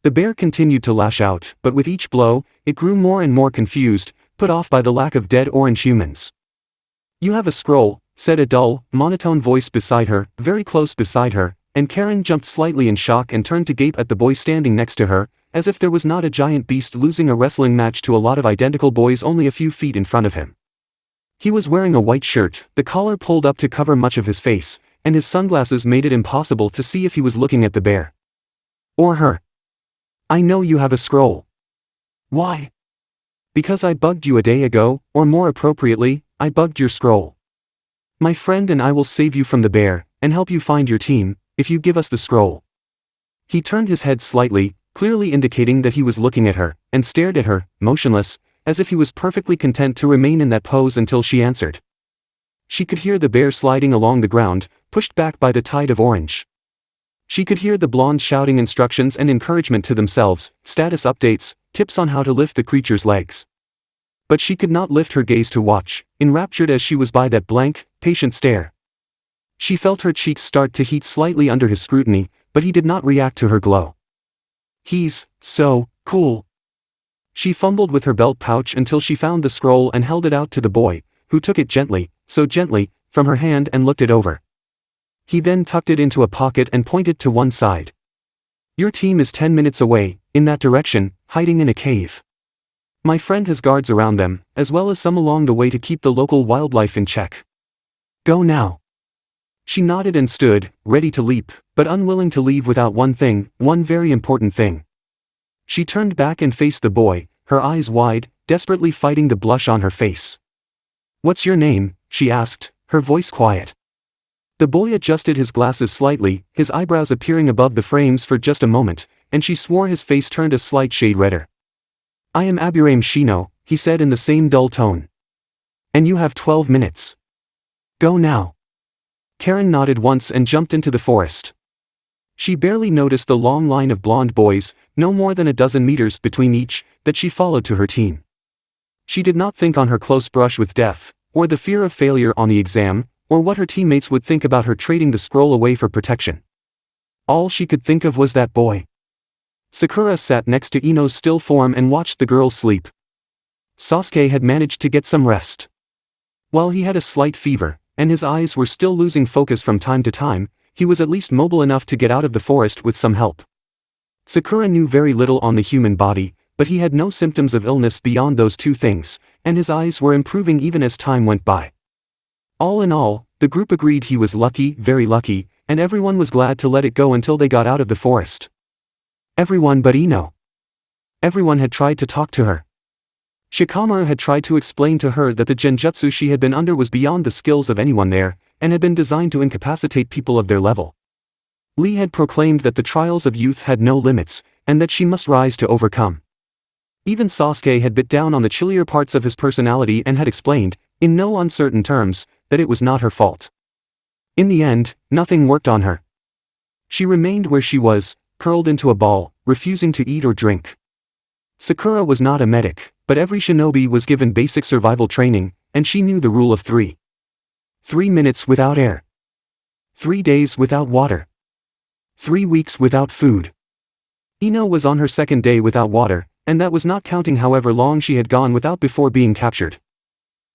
The bear continued to lash out, but with each blow, it grew more and more confused, put off by the lack of dead orange humans. You have a scroll, said a dull, monotone voice beside her, very close beside her, and Karen jumped slightly in shock and turned to gape at the boy standing next to her, as if there was not a giant beast losing a wrestling match to a lot of identical boys only a few feet in front of him. He was wearing a white shirt, the collar pulled up to cover much of his face, and his sunglasses made it impossible to see if he was looking at the bear. Or her. I know you have a scroll. Why? Because I bugged you a day ago, or more appropriately, I bugged your scroll. My friend and I will save you from the bear, and help you find your team, if you give us the scroll. He turned his head slightly, clearly indicating that he was looking at her, and stared at her, motionless, as if he was perfectly content to remain in that pose until she answered. She could hear the bear sliding along the ground, pushed back by the tide of orange. She could hear the blondes shouting instructions and encouragement to themselves, status updates, tips on how to lift the creature's legs. But she could not lift her gaze to watch, enraptured as she was by that blank, patient stare. She felt her cheeks start to heat slightly under his scrutiny, but he did not react to her glow. "He's so cool." She fumbled with her belt pouch until she found the scroll and held it out to the boy, who took it gently, so gently, from her hand and looked it over. He then tucked it into a pocket and pointed to one side. "Your team is 10 minutes away, in that direction, hiding in a cave. My friend has guards around them, as well as some along the way to keep the local wildlife in check. Go now." She nodded and stood, ready to leap, but unwilling to leave without one very important thing. She turned back and faced the boy, her eyes wide, desperately fighting the blush on her face. "What's your name?" she asked, her voice quiet. The boy adjusted his glasses slightly, his eyebrows appearing above the frames for just a moment, and she swore his face turned a slight shade redder. "I am Aburame Shino," he said in the same dull tone. "And you have 12 minutes. Go now." Karen nodded once and jumped into the forest. She barely noticed the long line of blonde boys, no more than a dozen meters between each, that she followed to her team. She did not think on her close brush with death, or the fear of failure on the exam, or what her teammates would think about her trading the scroll away for protection. All she could think of was that boy. Sakura sat next to Ino's still form and watched the girls sleep. Sasuke had managed to get some rest. While he had a slight fever, and his eyes were still losing focus from time to time, he was at least mobile enough to get out of the forest with some help. Sakura knew very little on the human body, but he had no symptoms of illness beyond those two things, and his eyes were improving even as time went by. All in all, the group agreed he was lucky, very lucky, and everyone was glad to let it go until they got out of the forest. Everyone but Ino. Everyone had tried to talk to her. Shikamaru had tried to explain to her that the genjutsu she had been under was beyond the skills of anyone there, and had been designed to incapacitate people of their level. Lee had proclaimed that the trials of youth had no limits, and that she must rise to overcome. Even Sasuke had bit down on the chillier parts of his personality and had explained, in no uncertain terms, that it was not her fault. In the end, nothing worked on her. She remained where she was, curled into a ball, refusing to eat or drink. Sakura was not a medic, but every shinobi was given basic survival training, and she knew the rule of 3. 3 minutes without air. 3 days without water. 3 weeks without food. Ino was on her second day without water, and that was not counting however long she had gone without before being captured.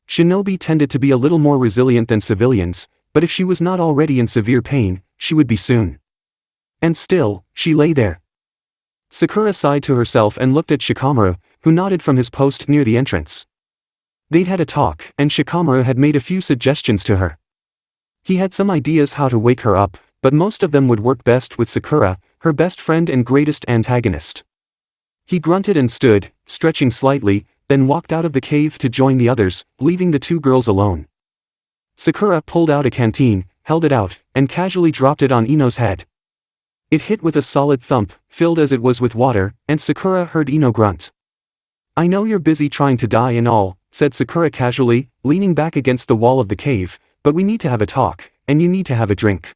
Shinobi tended to be a little more resilient than civilians, but if she was not already in severe pain, she would be soon. And still, she lay there. Sakura sighed to herself and looked at Shikamaru, who nodded from his post near the entrance. They'd had a talk, and Shikamaru had made a few suggestions to her. He had some ideas how to wake her up, but most of them would work best with Sakura, her best friend and greatest antagonist. He grunted and stood, stretching slightly, then walked out of the cave to join the others, leaving the two girls alone. Sakura pulled out a canteen, held it out, and casually dropped it on Ino's head. It hit with a solid thump, filled as it was with water, and Sakura heard Ino grunt. "I know you're busy trying to die and all," said Sakura casually, leaning back against the wall of the cave, "but we need to have a talk, and you need to have a drink."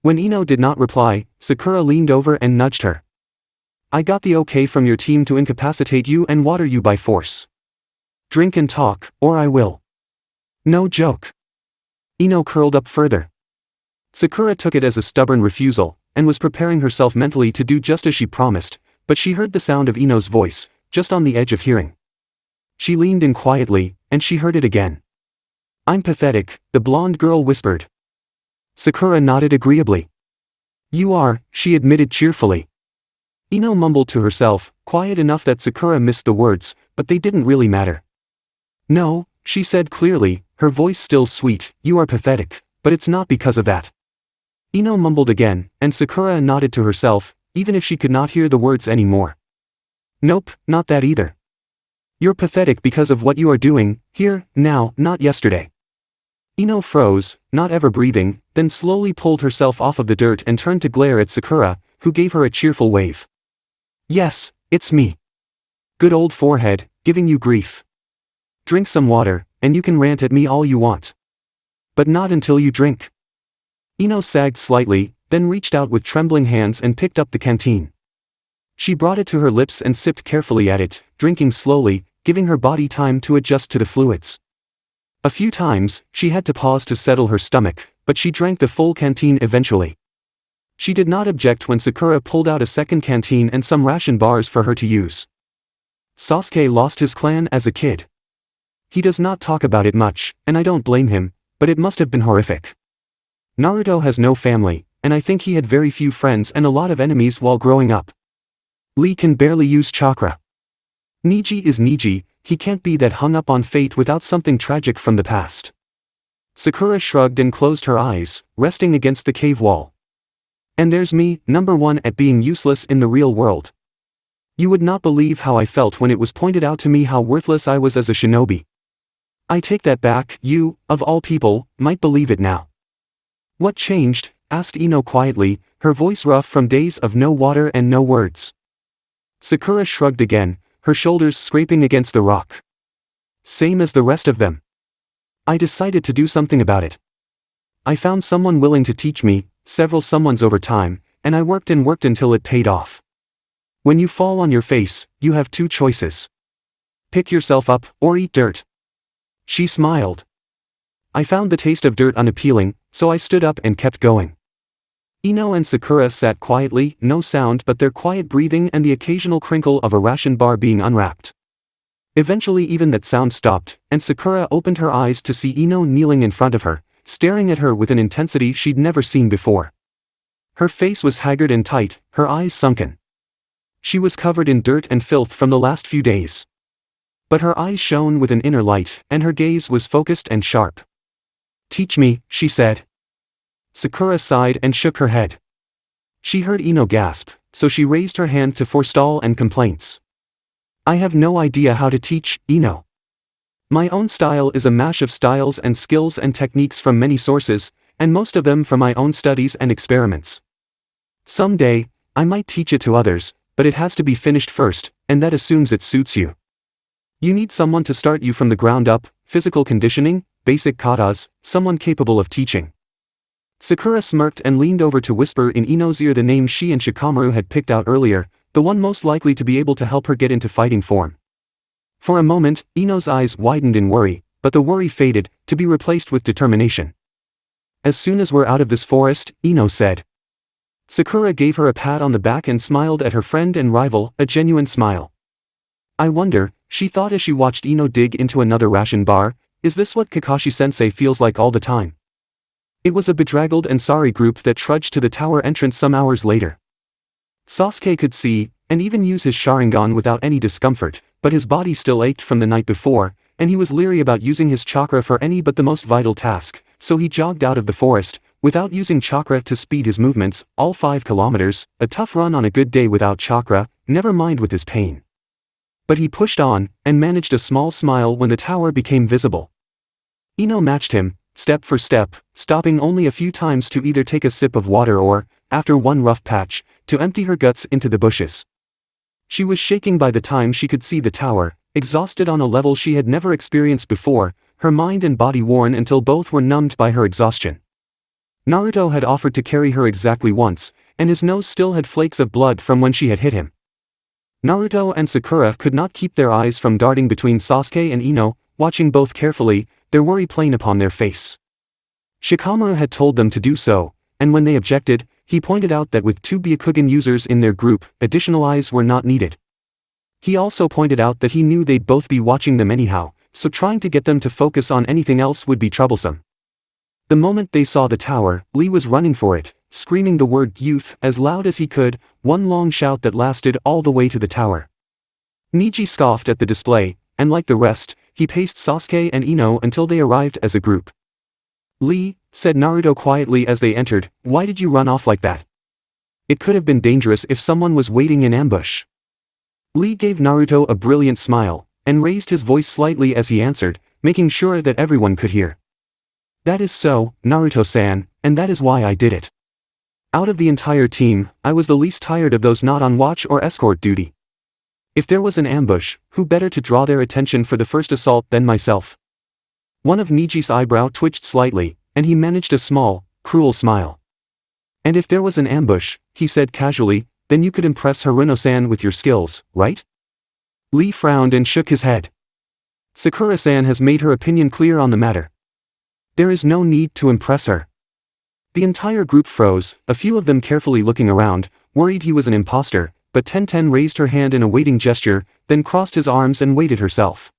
When Ino did not reply, Sakura leaned over and nudged her. "I got the okay from your team to incapacitate you and water you by force. Drink and talk, or I will." "No joke." Ino curled up further. Sakura took it as a stubborn refusal, and was preparing herself mentally to do just as she promised, but she heard the sound of Ino's voice, just on the edge of hearing. She leaned in quietly, and she heard it again. "I'm pathetic," the blonde girl whispered. Sakura nodded agreeably. "You are," she admitted cheerfully. Ino mumbled to herself, quiet enough that Sakura missed the words, but they didn't really matter. "No," she said clearly, her voice still sweet, "you are pathetic, but it's not because of that." Ino mumbled again, and Sakura nodded to herself, even if she could not hear the words anymore. "Nope, not that either. You're pathetic because of what you are doing, here, now, not yesterday." Ino froze, not ever breathing, then slowly pulled herself off of the dirt and turned to glare at Sakura, who gave her a cheerful wave. Yes, it's me. Good old forehead, giving you grief. Drink some water, and you can rant at me all you want. But not until you drink. Ino sagged slightly, then reached out with trembling hands and picked up the canteen. She brought it to her lips and sipped carefully at it, drinking slowly, giving her body time to adjust to the fluids. A few times, she had to pause to settle her stomach, but she drank the full canteen eventually. She did not object when Sakura pulled out a second canteen and some ration bars for her to use. Sasuke lost his clan as a kid. He does not talk about it much, and I don't blame him, but it must have been horrific. Naruto has no family, and I think he had very few friends and a lot of enemies while growing up. Lee can barely use chakra. Neji is Neji, he can't be that hung up on fate without something tragic from the past. Sakura shrugged and closed her eyes, resting against the cave wall. And there's me, number one at being useless in the real world. You would not believe how I felt when it was pointed out to me how worthless I was as a shinobi. I take that back, you, of all people, might believe it now. What changed? Asked Ino quietly, her voice rough from days of no water and no words. Sakura shrugged again, her shoulders scraping against the rock. Same as the rest of them. I decided to do something about it. I found someone willing to teach me, several someones over time, and I worked and worked until it paid off. When you fall on your face, you have two choices. Pick yourself up, or eat dirt. She smiled. I found the taste of dirt unappealing, so I stood up and kept going. Ino and Sakura sat quietly, no sound but their quiet breathing and the occasional crinkle of a ration bar being unwrapped. Eventually even that sound stopped, and Sakura opened her eyes to see Ino kneeling in front of her, staring at her with an intensity she'd never seen before. Her face was haggard and tight, her eyes sunken. She was covered in dirt and filth from the last few days. But her eyes shone with an inner light, and her gaze was focused and sharp. Teach me, she said. Sakura sighed and shook her head. She heard Ino gasp, so she raised her hand to forestall and complaints. I have no idea how to teach, Ino. My own style is a mash of styles and skills and techniques from many sources, and most of them from my own studies and experiments. Someday, I might teach it to others, but it has to be finished first, and that assumes it suits you. You need someone to start you from the ground up, physical conditioning, basic katas, someone capable of teaching. Sakura smirked and leaned over to whisper in Ino's ear the name she and Shikamaru had picked out earlier, the one most likely to be able to help her get into fighting form. For a moment, Ino's eyes widened in worry, but the worry faded, to be replaced with determination. As soon as we're out of this forest, Ino said. Sakura gave her a pat on the back and smiled at her friend and rival, a genuine smile. I wonder, she thought as she watched Ino dig into another ration bar, is this what Kakashi-sensei feels like all the time? It was a bedraggled and sorry group that trudged to the tower entrance some hours later. Sasuke could see, and even use his Sharingan without any discomfort, but his body still ached from the night before, and he was leery about using his chakra for any but the most vital task, so he jogged out of the forest, without using chakra to speed his movements, all 5 kilometers, a tough run on a good day without chakra, never mind with his pain. But he pushed on, and managed a small smile when the tower became visible. Ino matched him, step for step, stopping only a few times to either take a sip of water or, after one rough patch, to empty her guts into the bushes. She was shaking by the time she could see the tower, exhausted on a level she had never experienced before, her mind and body worn until both were numbed by her exhaustion. Naruto had offered to carry her exactly once, and his nose still had flakes of blood from when she had hit him. Naruto and Sakura could not keep their eyes from darting between Sasuke and Ino, watching both carefully, their worry plain upon their face. Shikamaru had told them to do so, and when they objected, he pointed out that with 2 Byakugan users in their group, additional eyes were not needed. He also pointed out that he knew they'd both be watching them anyhow, so trying to get them to focus on anything else would be troublesome. The moment they saw the tower, Lee was running for it, screaming the word youth as loud as he could, one long shout that lasted all the way to the tower. Neji scoffed at the display, and like the rest, he paced Sasuke and Ino until they arrived as a group. Lee, said Naruto quietly as they entered, why did you run off like that? It could have been dangerous if someone was waiting in ambush. Lee gave Naruto a brilliant smile, and raised his voice slightly as he answered, making sure that everyone could hear. That is so, Naruto-san, and that is why I did it. Out of the entire team, I was the least tired of those not on watch or escort duty. If there was an ambush, who better to draw their attention for the first assault than myself? One of Niji's eyebrow twitched slightly, and he managed a small, cruel smile. And if there was an ambush, he said casually, then you could impress Haruno-san with your skills, right? Lee frowned and shook his head. Sakura-san has made her opinion clear on the matter. There is no need to impress her. The entire group froze, a few of them carefully looking around, worried he was an imposter, but Tenten raised her hand in a waiting gesture, then crossed his arms and waited herself.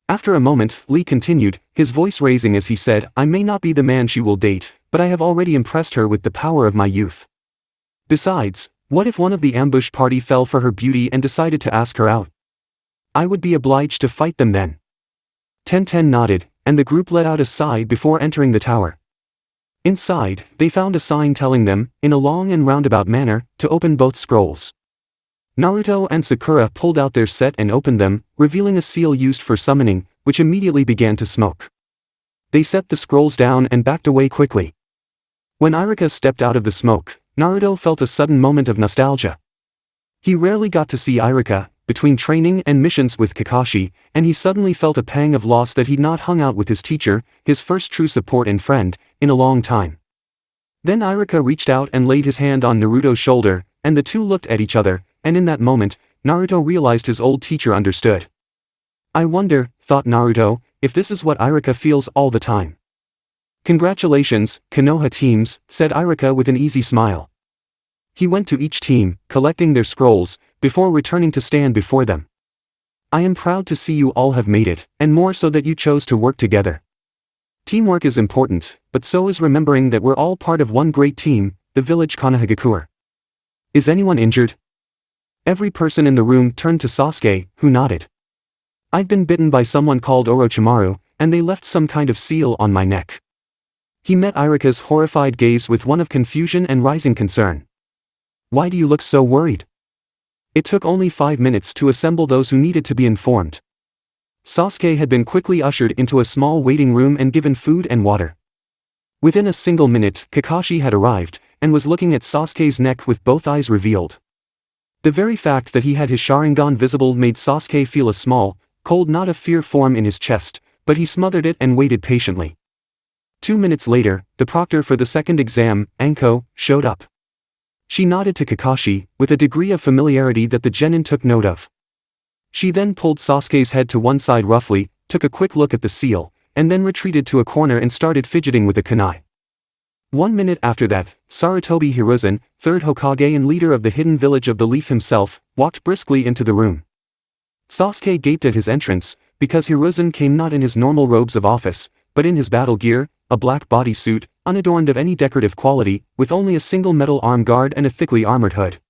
After a moment, Lee continued, his voice raising as he said, I may not be the man she will date, but I have already impressed her with the power of my youth. Besides, what if one of the ambush party fell for her beauty and decided to ask her out? I would be obliged to fight them then. Tenten nodded, and the group let out a sigh before entering the tower. Inside, they found a sign telling them, in a long and roundabout manner, to open both scrolls. Naruto and Sakura pulled out their set and opened them, revealing a seal used for summoning, which immediately began to smoke. They set the scrolls down and backed away quickly. When Iruka stepped out of the smoke, Naruto felt a sudden moment of nostalgia. He rarely got to see Iruka, between training and missions with Kakashi, and he suddenly felt a pang of loss that he'd not hung out with his teacher, his first true support and friend, in a long time. Then Iruka reached out and laid his hand on Naruto's shoulder, and the two looked at each other, and in that moment, Naruto realized his old teacher understood. I wonder, thought Naruto, if this is what Iruka feels all the time. Congratulations, Konoha teams, said Iruka with an easy smile. He went to each team, collecting their scrolls, before returning to stand before them. I am proud to see you all have made it, and more so that you chose to work together. Teamwork is important, but so is remembering that we're all part of one great team, the village Konohagakure. Is anyone injured? Every person in the room turned to Sasuke, who nodded. I've been bitten by someone called Orochimaru, and they left some kind of seal on my neck. He met Iruka's horrified gaze with one of confusion and rising concern. Why do you look so worried? It took only 5 minutes to assemble those who needed to be informed. Sasuke had been quickly ushered into a small waiting room and given food and water. Within a single minute, Kakashi had arrived, and was looking at Sasuke's neck with both eyes revealed. The very fact that he had his Sharingan visible made Sasuke feel a small, cold knot of fear form in his chest, but he smothered it and waited patiently. 2 minutes later, the proctor for the second exam, Anko, showed up. She nodded to Kakashi, with a degree of familiarity that the genin took note of. She then pulled Sasuke's head to one side roughly, took a quick look at the seal, and then retreated to a corner and started fidgeting with a kunai. 1 minute after that, Sarutobi Hiruzen, third Hokage and leader of the hidden village of the Leaf himself, walked briskly into the room. Sasuke gaped at his entrance, because Hiruzen came not in his normal robes of office, but in his battle gear, a black bodysuit, unadorned of any decorative quality, with only a single metal arm guard and a thickly armored hood.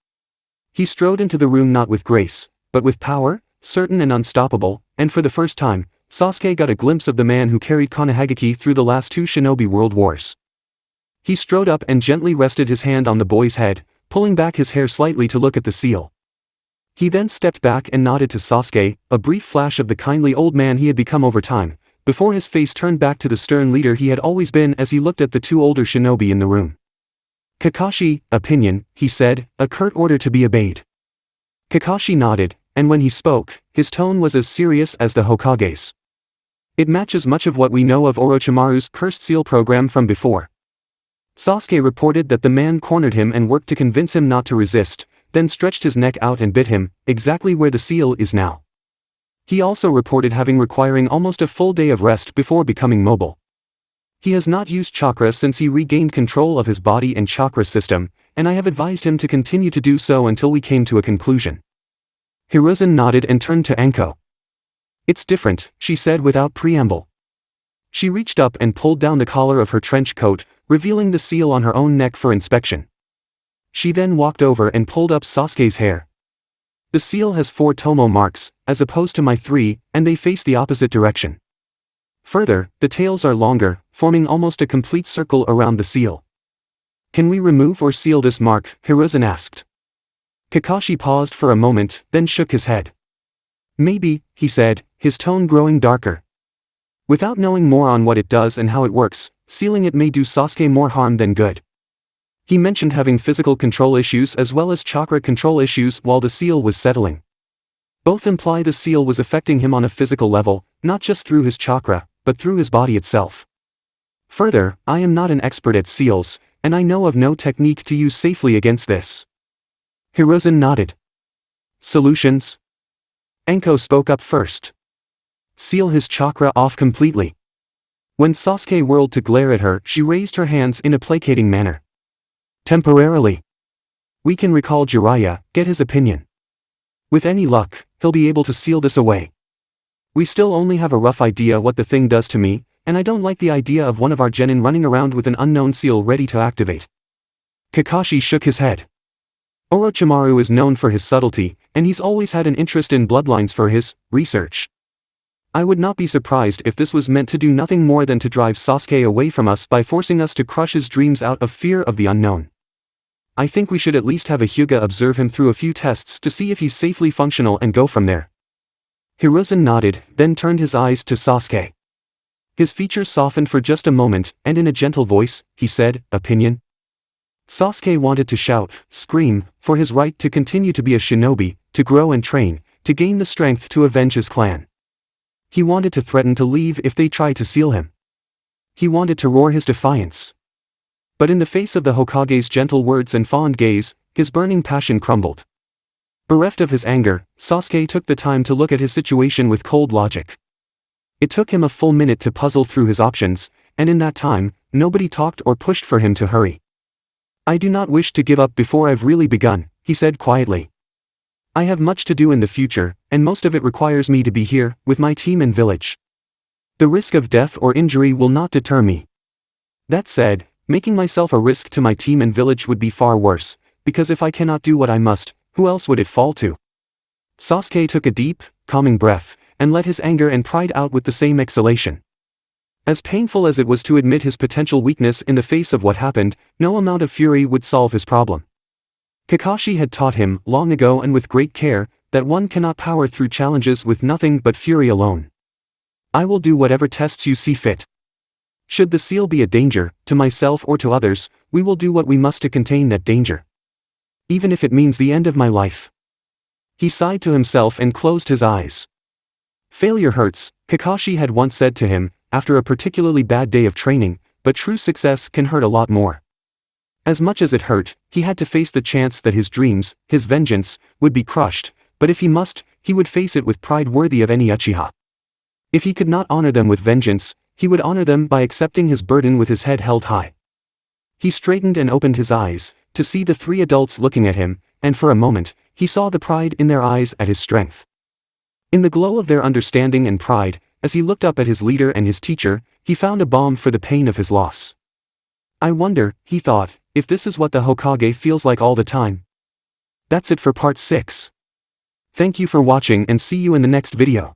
He strode into the room not with grace, but with power, certain and unstoppable, and for the first time, Sasuke got a glimpse of the man who carried Konohagaki through the last 2 shinobi world wars. He strode up and gently rested his hand on the boy's head, pulling back his hair slightly to look at the seal. He then stepped back and nodded to Sasuke, a brief flash of the kindly old man he had become over time, before his face turned back to the stern leader he had always been as he looked at the 2 older shinobi in the room. Kakashi, opinion, he said, a curt order to be obeyed. Kakashi nodded, and when he spoke, his tone was as serious as the Hokage's. It matches much of what we know of Orochimaru's cursed seal program from before. Sasuke reported that the man cornered him and worked to convince him not to resist, then stretched his neck out and bit him, exactly where the seal is now. He also reported having requiring almost a full day of rest before becoming mobile. He has not used chakra since he regained control of his body and chakra system, and I have advised him to continue to do so until we came to a conclusion. Hiruzen nodded and turned to Anko. It's different, she said without preamble. She reached up and pulled down the collar of her trench coat, revealing the seal on her own neck for inspection. She then walked over and pulled up Sasuke's hair. The seal has 4 tomo marks, as opposed to my 3, and they face the opposite direction. Further, the tails are longer, forming almost a complete circle around the seal. Can we remove or seal this mark? Hiruzen asked. Kakashi paused for a moment, then shook his head. Maybe, he said, his tone growing darker. Without knowing more on what it does and how it works, sealing it may do Sasuke more harm than good. He mentioned having physical control issues as well as chakra control issues while the seal was settling. Both imply the seal was affecting him on a physical level, not just through his chakra, but through his body itself. Further, I am not an expert at seals, and I know of no technique to use safely against this. Hiruzen nodded. Solutions? Enko spoke up first. Seal his chakra off completely. When Sasuke whirled to glare at her, she raised her hands in a placating manner. Temporarily. We can recall Jiraiya, get his opinion. With any luck, he'll be able to seal this away. We still only have a rough idea what the thing does to me, and I don't like the idea of one of our genin running around with an unknown seal ready to activate. Kakashi shook his head. Orochimaru is known for his subtlety, and he's always had an interest in bloodlines for his research. I would not be surprised if this was meant to do nothing more than to drive Sasuke away from us by forcing us to crush his dreams out of fear of the unknown. I think we should at least have a Hyuga observe him through a few tests to see if he's safely functional and go from there. Hiruzen nodded, then turned his eyes to Sasuke. His features softened for just a moment, and in a gentle voice, he said, "Opinion?" Sasuke wanted to shout, scream, for his right to continue to be a shinobi, to grow and train, to gain the strength to avenge his clan. He wanted to threaten to leave if they tried to seal him. He wanted to roar his defiance. But in the face of the Hokage's gentle words and fond gaze, his burning passion crumbled. Bereft of his anger, Sasuke took the time to look at his situation with cold logic. It took him a full minute to puzzle through his options, and in that time, nobody talked or pushed for him to hurry. I do not wish to give up before I've really begun, he said quietly. I have much to do in the future, and most of it requires me to be here, with my team and village. The risk of death or injury will not deter me. That said, making myself a risk to my team and village would be far worse, because if I cannot do what I must, who else would it fall to? Sasuke took a deep, calming breath, and let his anger and pride out with the same exhalation. As painful as it was to admit his potential weakness in the face of what happened, no amount of fury would solve his problem. Kakashi had taught him, long ago and with great care, that one cannot power through challenges with nothing but fury alone. I will do whatever tests you see fit. Should the seal be a danger, to myself or to others, we will do what we must to contain that danger. Even if it means the end of my life. He sighed to himself and closed his eyes. Failure hurts, Kakashi had once said to him, after a particularly bad day of training, but true success can hurt a lot more. As much as it hurt, he had to face the chance that his dreams, his vengeance, would be crushed, but if he must, he would face it with pride worthy of any Uchiha. If he could not honor them with vengeance, he would honor them by accepting his burden with his head held high. He straightened and opened his eyes, to see the three adults looking at him, and for a moment, he saw the pride in their eyes at his strength. In the glow of their understanding and pride, as he looked up at his leader and his teacher, he found a balm for the pain of his loss. I wonder, he thought, if this is what the Hokage feels like all the time. That's it for part 6. Thank you for watching and see you in the next video.